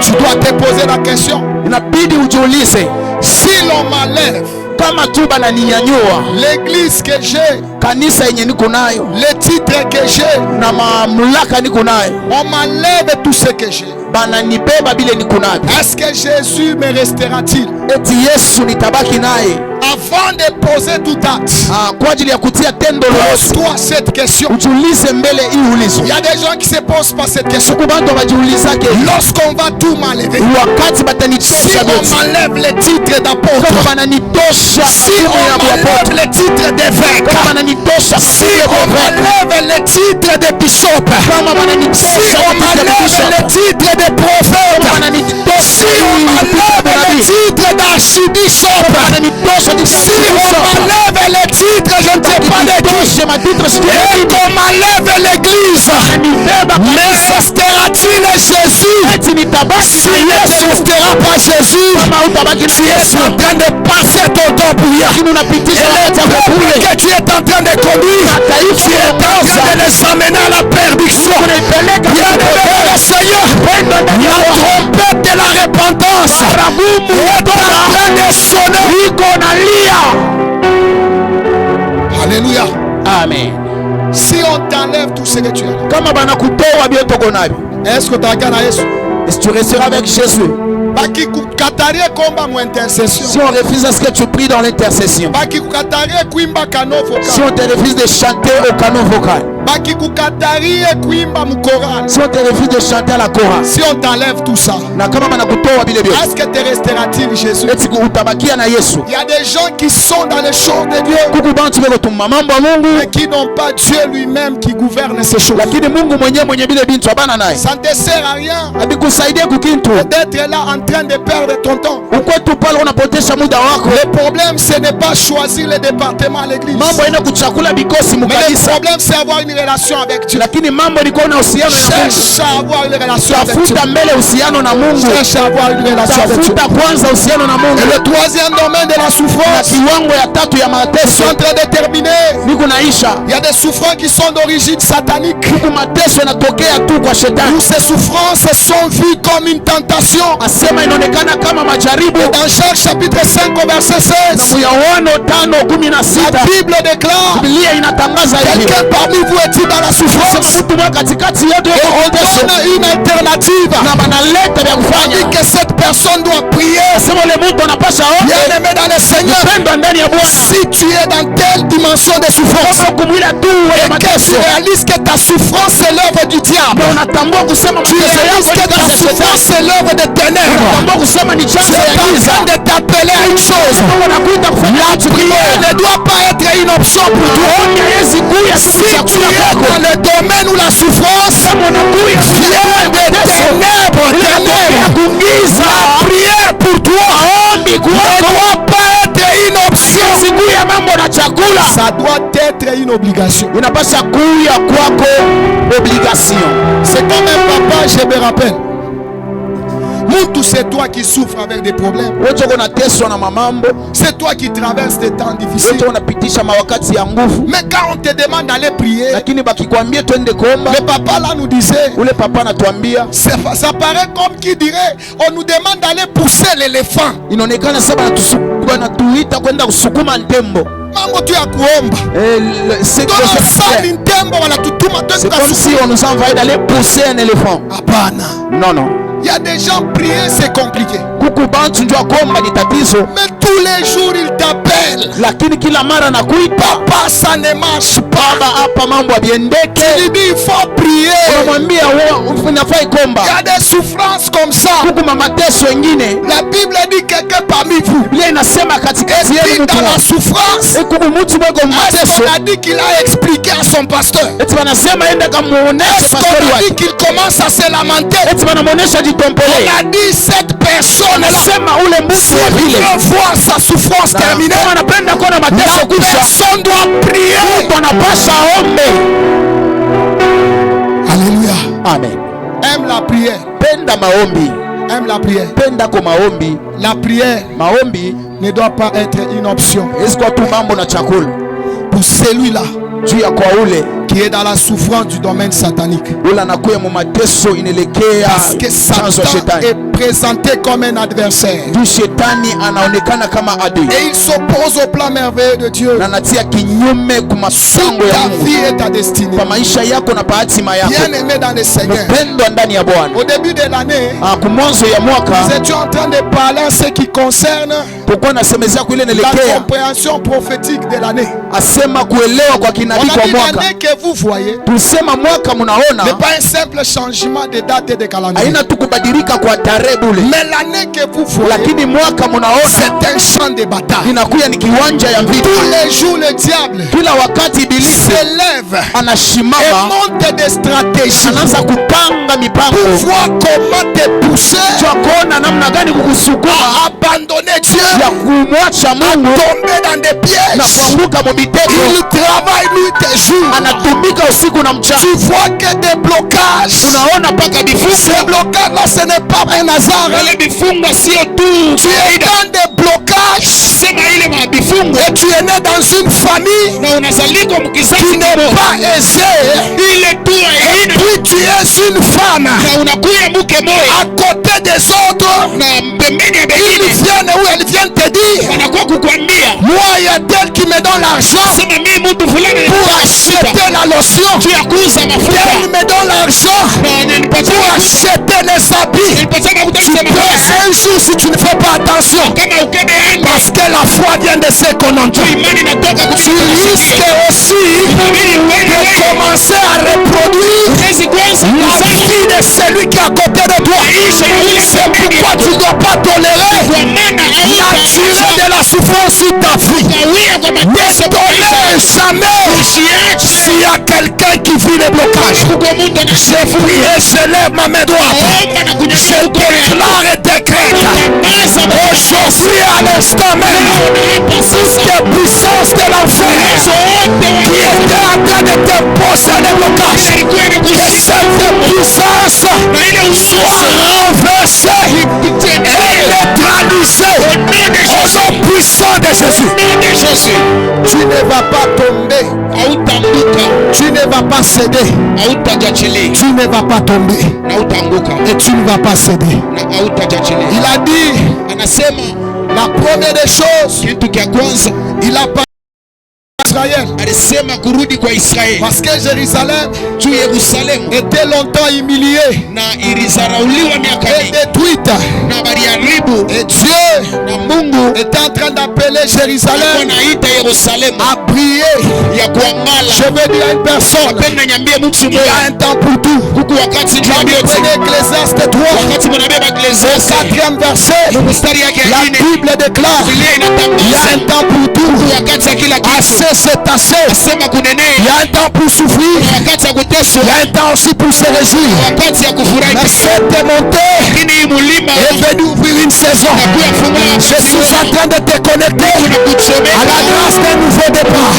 Tu dois te poser la question, si l'on m'enlève l'église que j'ai, les titres que j'ai, on m'enlève tout ce que j'ai, est-ce que Jésus me restera-t-il? Avant de poser tout acte, pose-toi cette question. Il y a des gens qui se posent pas cette question. Lorsqu'on va tout m'enlever, si on m'enlève les titres d'apôtre, si on m'enlève les titres d'évêque, si on m'enlève les titres de bishop, si on m'enlève les titres de prophète, si on m'enlève les titres d'archibishop, si on m'enlève les titres, je ne sais pas les titres, et qu'on m'enlève l'église, mais restera-t-il Jésus? Si ne restera pas Jésus, tu es en train de passer ton temps pour rien. Et le peuple que tu es en train de conduire, tu es en train de les amener à la perdition. Bien-aimé le Seigneur, la trompette de la repentance est en train de sonner. Alléluia. Amen. Si on t'enlève tout ce que tu as, est-ce que tu as gagné? Est-ce que tu resteras avec Jésus? Si on refuse, est-ce que tu pries dans l'intercession? Si on te refuse de chanter au canon vocal, si on te refuse de chanter à la chorale, si on t'enlève tout ça, est-ce que te restera-t-il Jésus? Il y a des gens qui sont dans les choses de Dieu mais qui n'ont pas Dieu lui-même qui gouverne ces choses. Ça ne te sert à rien d'être là en train de perdre ton temps. Le problème ce n'est pas choisir le département à l'église, mais le problème c'est avoir une relation avec Dieu. Cherche à avoir une relation avec Dieu. Cherche à avoir une relation avec Dieu. Et le troisième domaine de la souffrance, je suis en train de terminer. Il y a des souffrances qui sont d'origine satanique. Où ces souffrances sont vues comme une tentation. Et dans Jacques chapitre 5 au verset 16, la Bible déclare, quelqu'un parmi vous est-il dans la souffrance? Et on donne une alternative. On dit que cette personne doit prier. Bien-aimé dans le Seigneur, si tu es dans telle dimension de souffrance et que tu réalises que ta souffrance c'est l'œuvre du diable, tu réalises que ta souffrance c'est l'œuvre des ténèbres, tu es en train de t'appeler à une chose. La prière ne doit pas être une option pour toi. Si tu dans le domaine où la souffrance vient des ténèbres, la prière pour toi ne doit pas être une option. Ça doit être une obligation. C'est quand même papa, je me rappelle. Moutou, c'est toi qui souffres avec des problèmes. C'est toi qui traverses des temps difficiles. Mais quand on te demande d'aller prier, le papa là nous disait, ça paraît comme qui dirait, on nous demande d'aller pousser l'éléphant. C'est comme si on nous envoyait d'aller pousser un éléphant. Non, non. Il y a des gens prier, c'est compliqué. Mais tous les jours ils t'appellent. Papa, ça ne marche pas. Tu lui dis il faut prier. Il y a des souffrances comme ça. La Bible dit quelqu'un parmi vous. Et puis dans la souffrance, est-ce qu'on a dit qu'il a expliqué à son pasteur? Est-ce qu'on a dit qu'il commence à se lamenter? On a dit cette personne là, si il veut voir sa souffrance terminée, la personne doit prier. Alléluia. Amen. Aime la prière. Aime la prière. La prière ne doit pas être une option. Pour celui-là qui est dans la souffrance du domaine satanique. Parce que Satan est présenté comme un adversaire. Et il s'oppose au plan merveilleux de Dieu. Ta vie et ta destinée. Bien aimé dans le Seigneur. Au début de l'année, nous étions en train de parler en ce qui concerne la compréhension prophétique de l'année. On a dit l'année que vous voyez n'est pas un simple changement de date et de calendrier. Mais l'année que vous voyez, c'est un champ de bataille. Tous les jours le diable s'élève et monte des stratégies pour voir comment te pousser à abandonner Dieu, à tomber dans des pièges. Il travaille nuit et jour. Tu vois que des blocages. Ces blocages là, ce n'est pas un hasard. Tu es dans des blocages. Et tu es né dans une famille qui n'est pas aisée. Et puis tu es une femme à côté des autres. Ils viennent où elles viennent te dire, moi il y a tel qui me donne l'argent pour acheter la lotion. Tel me donne l'argent pour acheter les habits. Tu peux un jour, si tu ne fais pas attention, parce que la foi vient de ce qu'on entend, tu risques aussi de commencer à reproduire la vie de celui qui est à côté de toi. C'est pourquoi tu ne dois pas tolérer la durée de la souffrance sur ta vie. Ne tolère jamais s'il y a quelqu'un qui vit les blocages. Je prie et je lève ma main droite. Je déclare et décrète aujourd'hui à l'instant même toutes les puissances de l'enfer qui étaient en train de te poser les blocages, que cette puissance soit renversée et neutralisée au nom puissant de Jésus. Tu ne vas pas tomber, tu ne vas pas céder, tu ne vas pas tomber et tu ne vas pas céder. Il a dit la première des choses, il a parlé Israël. Parce que Jérusalem était longtemps humiliée et détruite. Et Dieu était en train d'appeler Jérusalem à briller. Je veux dire à une personne, il y a un temps pour tout. Prenez Ecclésiaste 3, au 4e verset, la Bible déclare il y a un temps pour tout, assez c'est assez. Il y a un temps pour souffrir, il y a un temps aussi pour se réjouir. Mais cette montée est venue ouvrir une saison. Je suis en train de te connecter à la grâce d'un nouveau départ.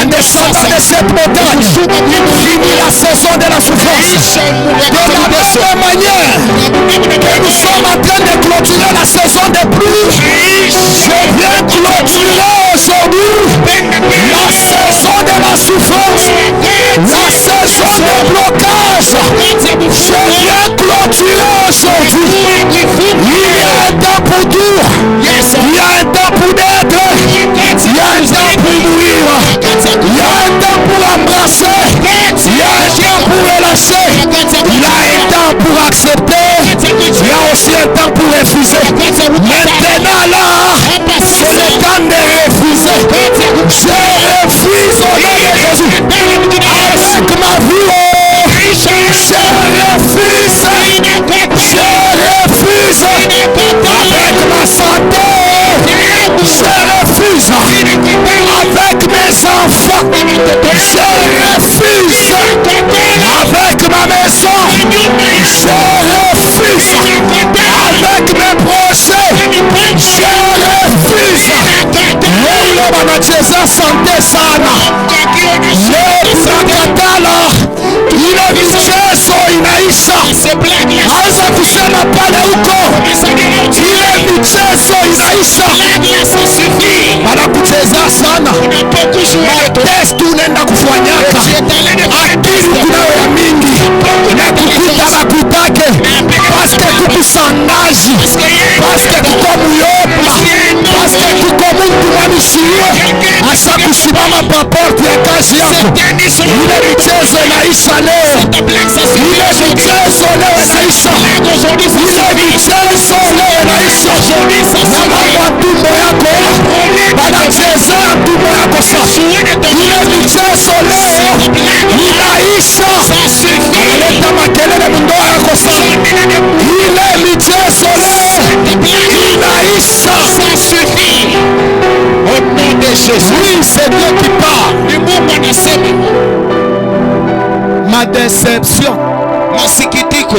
En descendant de cette montagne, finit la saison de la souffrance. De la même manière que nous sommes en train de clôturer la saison des pluies, je viens clôturer aujourd'hui la saison de la souffrance, la saison de blocage. Je viens clôturer aujourd'hui. Il y a un temps pour tout, il y a un temps pour naître, il y a un temps pour mourir, il y a un temps pour embrasser, il y a un temps pour relâcher, il y a un temps pour accepter, il y a aussi un temps pour refuser. Maintenant là, c'est le temps de refuser. Je refuse au nom de Jésus. Avec ma vie, je refuse. Je refuse. Avec ma santé, je refuse. Avec mes enfants, je refuse. Avec ma maison, je refuse. Avec mes projets, je refuse. Leo wanacheza sante sana. Leo tunakatala. Ile michezo inaisha. Anza kusema pale huko. Ile michezo inaisha. Wanakucheza sana. Matestu unaenda kufanyaka. Akili kunayo ya mingi. Na kukuta bakutake. Paske kukusangaji. Paske kuko muyopla. Paske kuko mtu mwanishiriwe. Asa kusimama pa porti ya kazi yako. Ile michezo inaisha leo. Ile michezo leo inaisha. Ile michezo leo inaisha. Na mambo ya tumbo yako wanachezea tumbo yako sasa. Ile michezo leo inaisha. Analeta makelele mundoa yako sasa. Ile michezo leo inaisha. Au nom de Jésus. Oui, c'est Dieu qui parle. Ma déception, masikitiko,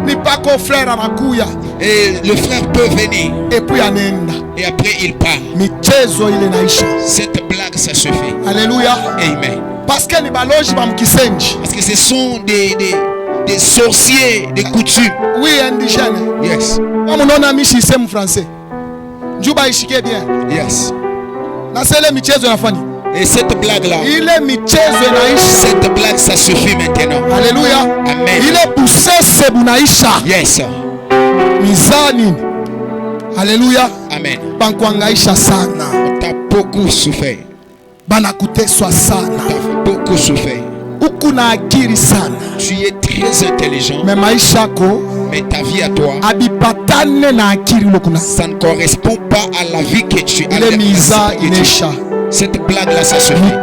ni pas qu'au frère anakuya. Et le frère peut venir. Et puis anenda. Et après il part. Michezo ile naisha. Cette blague ça se fait. Alléluia. Amen. Parce que ni baloji ba mkisenji. Parce que ce sont des sorciers de coutume. Oui, indigènes. Yes. Comme on a mis ici en français. Juba ishike bien. Yes. Na sele michezo yafani. Et cette blague-là, cette blague, ça suffit maintenant. Alléluia. Amen. Yes. Mizani. Alléluia. Amen. Bankuangaisha sana. T'as beaucoup souffert. Banakuteswa sana. T'as beaucoup souffert. Ukuna akili sana. Tu es très intelligent. Mais maisha ko. Mais ta vie à toi, ça ne correspond pas à la vie que tu as. Cette blague-là, ça suffit.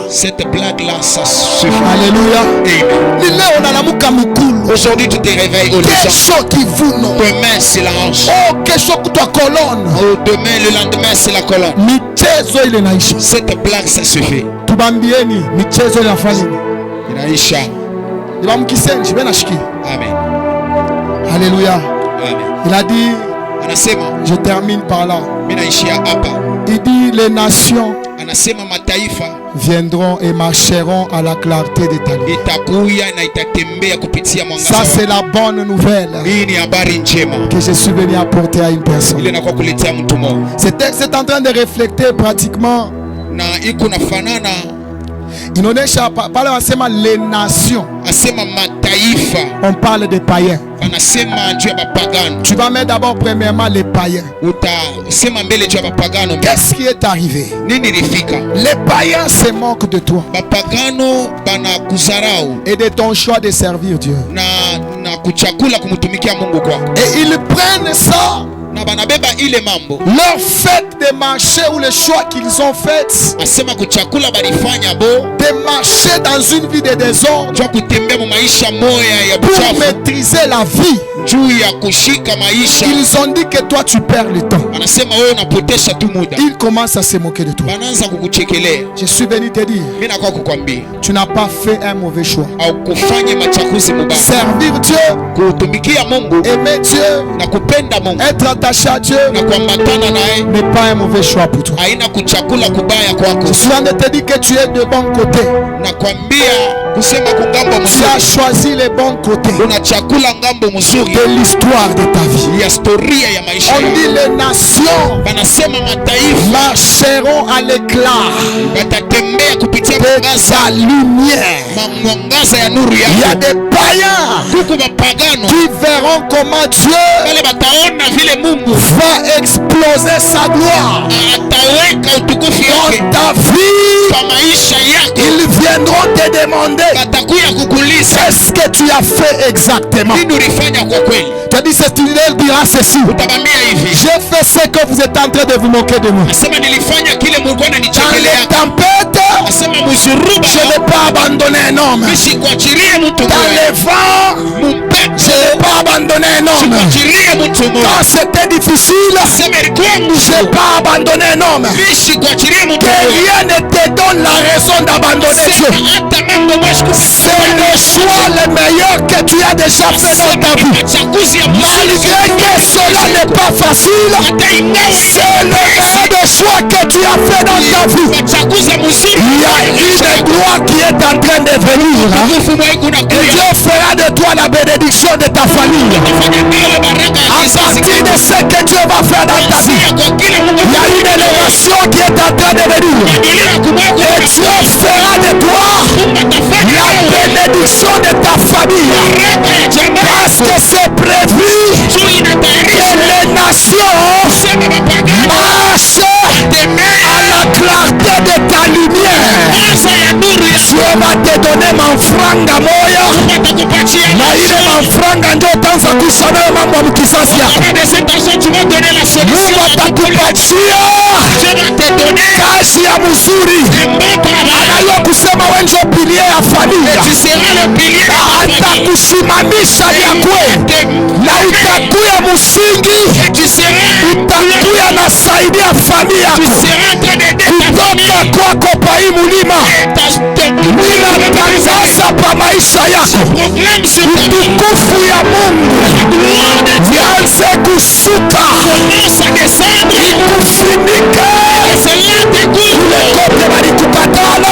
Cette blague-là, ça suffit. Alléluia. Aujourd'hui, tu te réveilles au demain, c'est la hanche. Oh, demain, le lendemain, c'est la colonne. Cette blague, ça suffit. Inaisha. Amen. Alléluia. Amen. Il a dit, je termine par là. Il dit, les nations viendront et marcheront à la clarté de ta lumière. Ça, c'est la bonne nouvelle que je suis venu apporter à une personne. C'est en train de refléter pratiquement. Inaonyesha pale wanasema les nations. On parle des païens. Tu vas mettre d'abord premièrement les païens. Qu'est-ce qui est arrivé? Les païens se moquent de toi et de ton choix de servir Dieu. Et ils prennent ça, leur fête des marchés ou les choix qu'ils ont faits, de marcher dans une vie de désordre pour maîtriser la vie. Ils ont dit que toi tu perds le temps. Ils commencent à se moquer de toi. Je suis venu te dire, tu n'as pas fait un mauvais choix. Servir Dieu, aimer Dieu, être attaché à Dieu n'est pas un mauvais choix pour toi. Je suis en train de te dire que tu es de bon côté. Tu as choisi les bons côtés de l'histoire de ta vie. On dit les nations marcheront à l'éclat de sa lumière. Il y a des païens qui verront comment Dieu va exploser sa gloire dans ta vie. Ils viendront te demander qu'est-ce que tu as fait exactement. Tu as dit, elle dira ceci: j'ai fait ce que vous êtes en train de vous moquer de moi. Dans les tempêtes, je ne vais pas abandonner un homme. Dans les vents, je ne vais pas abandonner un homme. Quand c'était difficile, je ne vais pas abandonner un homme. Que rien ne te donne la raison d'abandonner Dieu. C'est le choix le meilleur que tu as déjà fait dans ta vie. Malgré que cela n'est pas facile, c'est le meilleur des choix que tu as fait dans ta vie. Il y a une gloire qui est en train de venir. Et Dieu fera de toi la bénédiction de ta famille. À partir de ce que Dieu va faire dans ta vie, il y a une élévation qui est en train de venir. Et Dieu fera de toi la bénédiction de ta famille. Parce que c'est prévu que les nations marchent à la clarté de ta lumière. Dieu va te donner manfranga moya. Na ile manfranga ndio utaanza kushana mambo ya kisasa. Mungu atakupatia kazi ya mzuri. Anajua kusema wewe ndio pilie ya familia. Atakusimamisha ya kweli. Na utakuya msingi. Utakuya nasaidia familia kutoka kwako pa hii mulima. Ninatangaza pa maisha yako utukufu ya Mungu vianze kushuka ikufunike. Kule kote walikukatala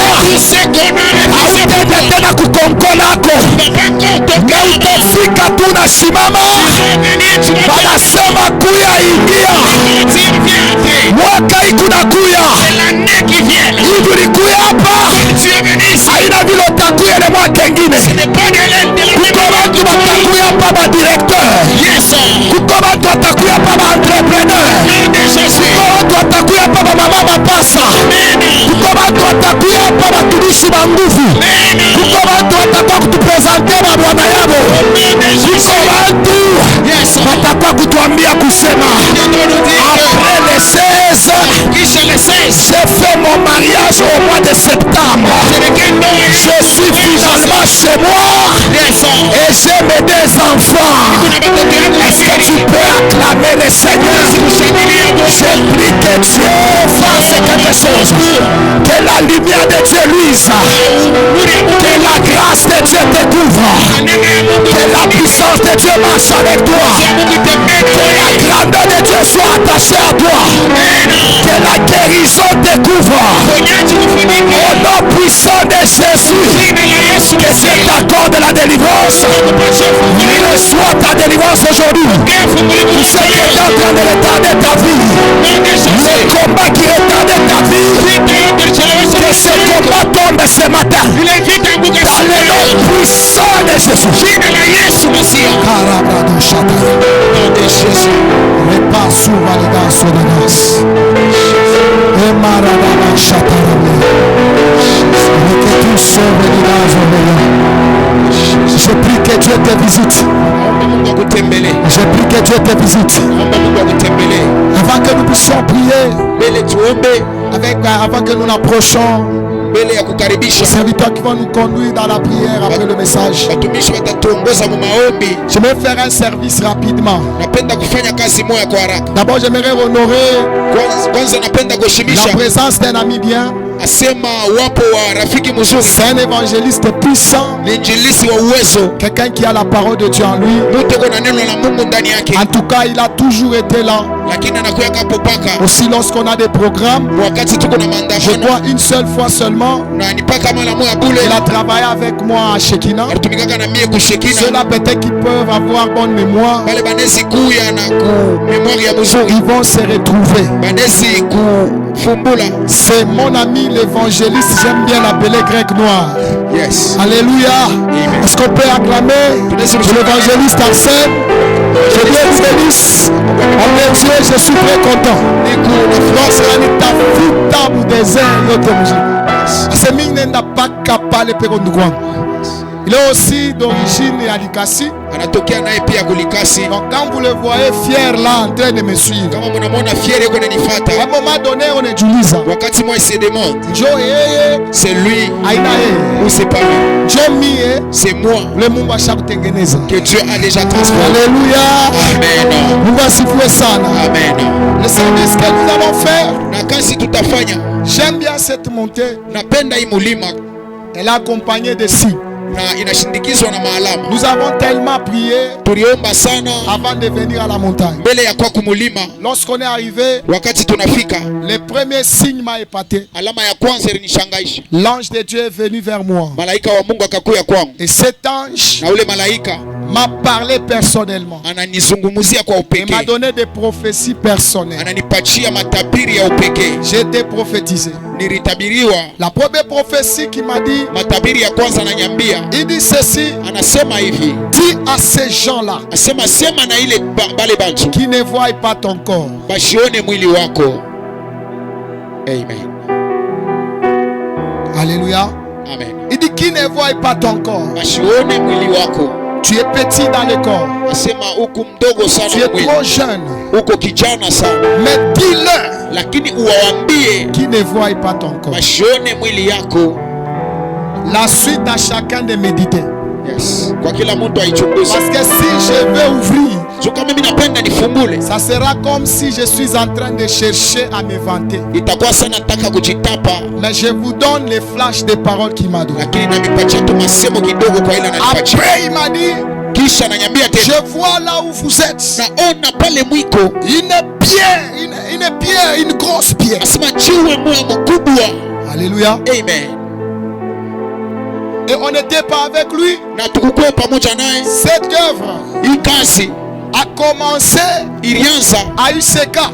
hautende tena kukonkolako na utafika tu na shimama. Wanasema kuya ingia mwaka ikunakuya hivi ulikuya hapa haina vile utakuya ile mwaka ingine. Kuko watu watakuya hapa ba directeur, kuko watu watakuya hapa ba entrepreneur, kuko watu watakuya hapa ba mama mapasa, kuko watu watakuya hapa batumishi ba nguvu, kuko watu watakuwa kutupresente ba bwana yabo, kuko watu watakuwa kutuambia kusema après les 16 j'ai fait mon mariage au mois de septembre. Je suis finalement chez moi et j'ai mes 2 enfants. Est-ce que tu peux acclamer le Seigneur? Je prie que Dieu fasse quelque chose. Que la lumière de Dieu luise. Que la grâce de Dieu te couvre. Que la puissance de Dieu marche avec toi. Que la grandeur de Dieu soit attachée à toi. Que la guérison te couvre. Au nom puissant de Jésus, que Dieu t'accorde la délivrance. Il reçoit ta délivrance aujourd'hui. Tout ce qui est en train de retarder ta vie, le combat qui retarde ta vie, que ce combat tombe ce matin. Dans le nom puissant de Jésus. Je prie que Dieu te visite. J'ai pris que Dieu te visite. Avant que nous puissions prier, avant que nous n'approchons, les serviteurs qui vont nous conduire dans la prière après le message. Je vais faire un service rapidement. D'abord, j'aimerais honorer la présence d'un ami bien. C'est un évangéliste puissant, quelqu'un qui a la parole de Dieu en lui. En tout cas, il a toujours été là. Aussi lorsqu'on a des programmes, je vois une seule fois seulement. Il a travaillé avec moi à Shekinah. Ceux-là peut-être qui peuvent avoir bonne mémoire, ils vont se retrouver. C'est mon ami l'évangéliste, j'aime bien l'appeler grec noir. Yes. Alléluia. Est-ce qu'on peut acclamer l'évangéliste en scène? Je Dieu vous bénisse. En Dieu, je suis très content. Il est aussi d'origine Alikasi. Donc quand vous le voyez fier là en train de me suivre, à un moment donné on est Julisa. C'est lui ou c'est pas lui? C'est moi que Dieu a déjà transformé. Alléluia. Amen. Nous voici pour ça. Amen. Le service que nous allons faire, j'aime bien cette montée. Elle est accompagnée de signes. Nous avons tellement prié avant de venir à la montagne. Lorsqu'on est arrivé, le premier signe m'a épaté. L'ange de Dieu est venu vers moi. Et cet ange m'a parlé personnellement. Il m'a donné des prophéties personnelles. J'ai été prophétisé. La première prophétie qui m'a dit, il dit ceci, dis à ces gens-là qui ne voient pas ton corps. Amen. Alléluia. Amen. Il dit qui ne voient pas ton corps. Tu es petit dans le corps. Tu es trop jeune. Mais dis-leur qui ne voient pas ton corps. La suite à chacun de méditer. Yes. Parce que si je veux ouvrir, ça sera comme si je suis en train de chercher à me vanter. Mais je vous donne les flashs des paroles qu'il m'a donné. Après il m'a dit, je vois là où vous êtes une grosse pierre. Alléluia. Amen. Et on n'était pas avec lui. Cette œuvre a commencé à Iseka.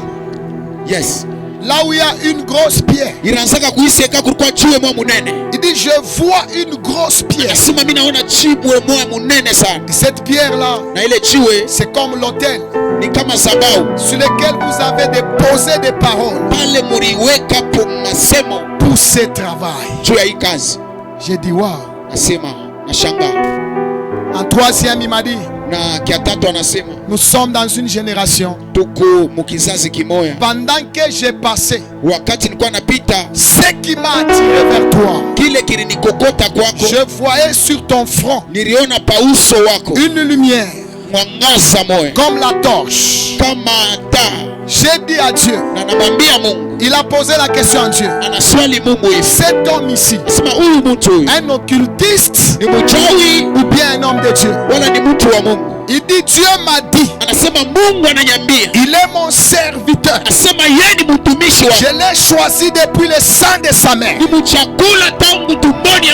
Yes. Là où il y a une grosse pierre. Il dit je vois une grosse pierre. Et cette pierre là, c'est comme l'autel sur lequel vous avez déposé des paroles pour ce travail. J'ai dit waouh. En troisième, il m'a dit, nous sommes dans une génération. Pendant que j'ai passé, ce qui m'a attiré vers toi, je voyais sur ton front une lumière comme la torche. J'ai dit à Dieu, il a posé la question à Dieu, cet homme ici, un occultiste ou bien un homme de Dieu? Il dit, Dieu m'a dit, il est mon serviteur. Je l'ai choisi depuis le sein de sa mère.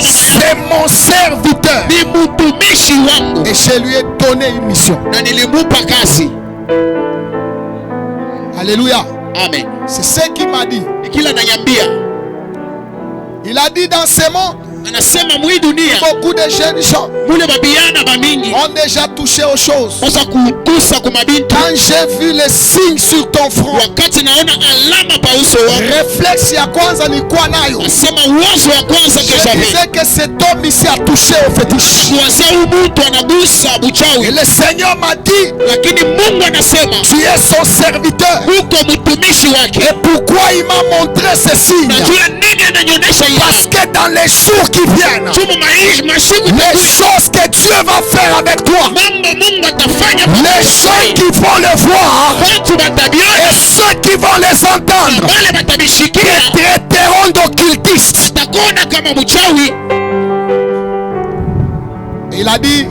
C'est mon serviteur. Et je lui ai donné une mission. Alléluia. Amen. C'est ce qu'il m'a dit. Il a dit dans ce monde, Beaucoup de jeunes gens ont déjà touché aux choses. Quand j'ai vu les signes sur ton front, réflexe ya kwanza ni kwa nayo. Je disais que cet homme ici a touché au fétiche. Et le Seigneur m'a dit, tu es son serviteur. Et pourquoi il m'a montré ces signes? Parce que dans les jours qui viennent, les choses que Dieu va faire avec toi, les gens qui vont le voir et ceux qui vont les entendre te traiteront d'occultistes. Il a dit,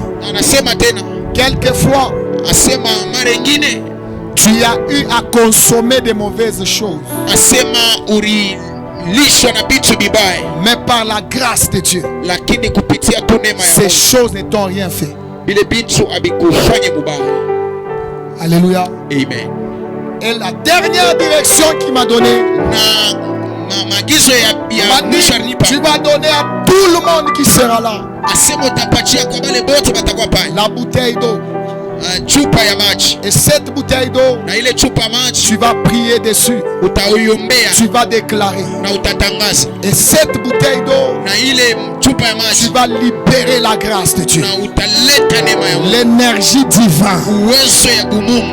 quelquefois, tu as eu à consommer de mauvaises choses. Mais par la grâce de Dieu, ces choses ne t'ont rien fait. Alléluia. Amen. Et la dernière direction qu'il m'a donnée, tu vas donner à tout le monde qui sera là la bouteille d'eau. Et cette bouteille d'eau, tu vas prier dessus, tu vas déclarer. Et cette bouteille d'eau, tu vas libérer la grâce de Dieu, l'énergie divine.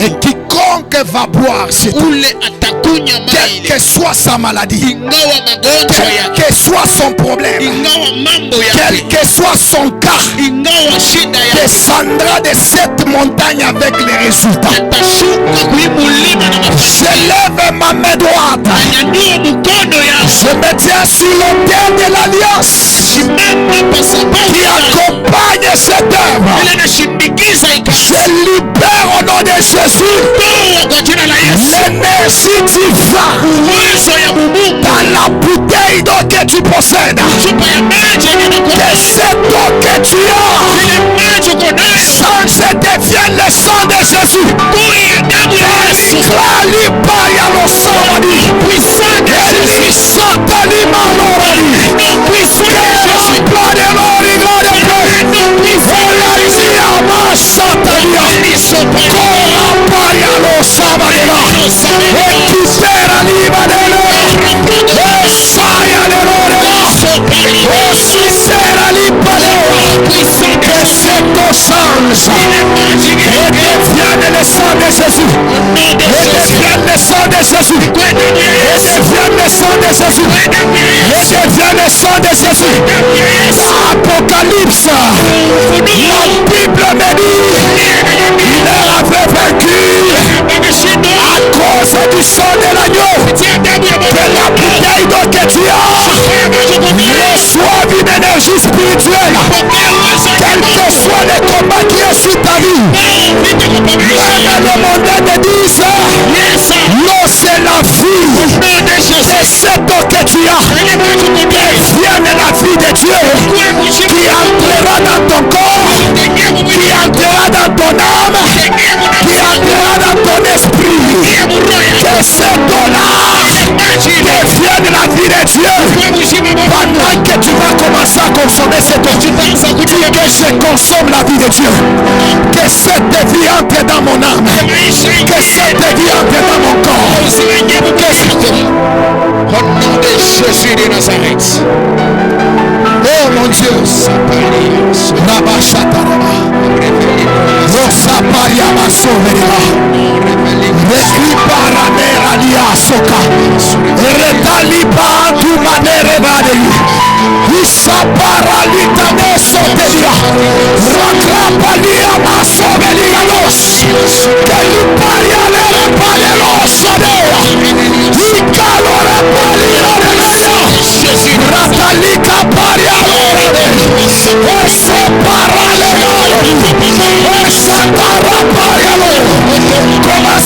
Et quiconque va boire cette eau, quelle que soit sa maladie, quel que soit son problème, quel que soit son cas, descendra de cette montagne avec les résultats. Je lève ma main droite, je me tiens sur l'autel de l'alliance qui accompagne cette œuvre. Je libère au nom de Jésus l'énergie divine dans la bouteille d'eau que tu possèdes. Que cette eau que tu as change et devienne le sang de Jésus. Apocalypse, la Bible me dit, il leur avait vaincu à cause du sang de l'agneau. Que la bouteille d'eau que tu as reçoive une énergie spirituelle, quel que soit le combat qui est sur ta vie. Le monde te dit, l'eau c'est la vie. C'est cette eau que tu as, devienne la vie de Dieu, qui entrera dans ton corps, qui entrera dans ton âme, qui entrera dans ton esprit. Que cette eau-là devienne la vie de Dieu. Pendant que tu vas commencer à consommer cette eau, dis que je consomme la vie de Dieu. Que cette vie entre dans mon âme, que cette vie entre dans mon corps. Au nom de Jésus de Nazareth. Oh mon Dieu, commence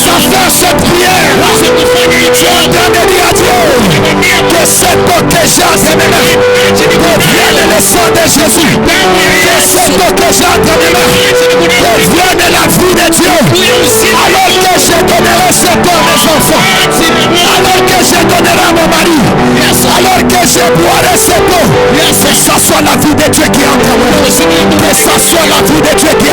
à faire cette prière. Tu es en train de dire à Dieu que cette eau que j'ai entre mes mains devienne le sang de Jésus. Que cette eau que j'ai entre mes mains devienne la vie de Dieu. Alors que je donnerai cette eau à mes enfants, alors que je donnerai à mon mari, alors que je Je boirai cette eau. Que ça soit la vie de Dieu qui entre. Que ça soit la vie de Dieu qui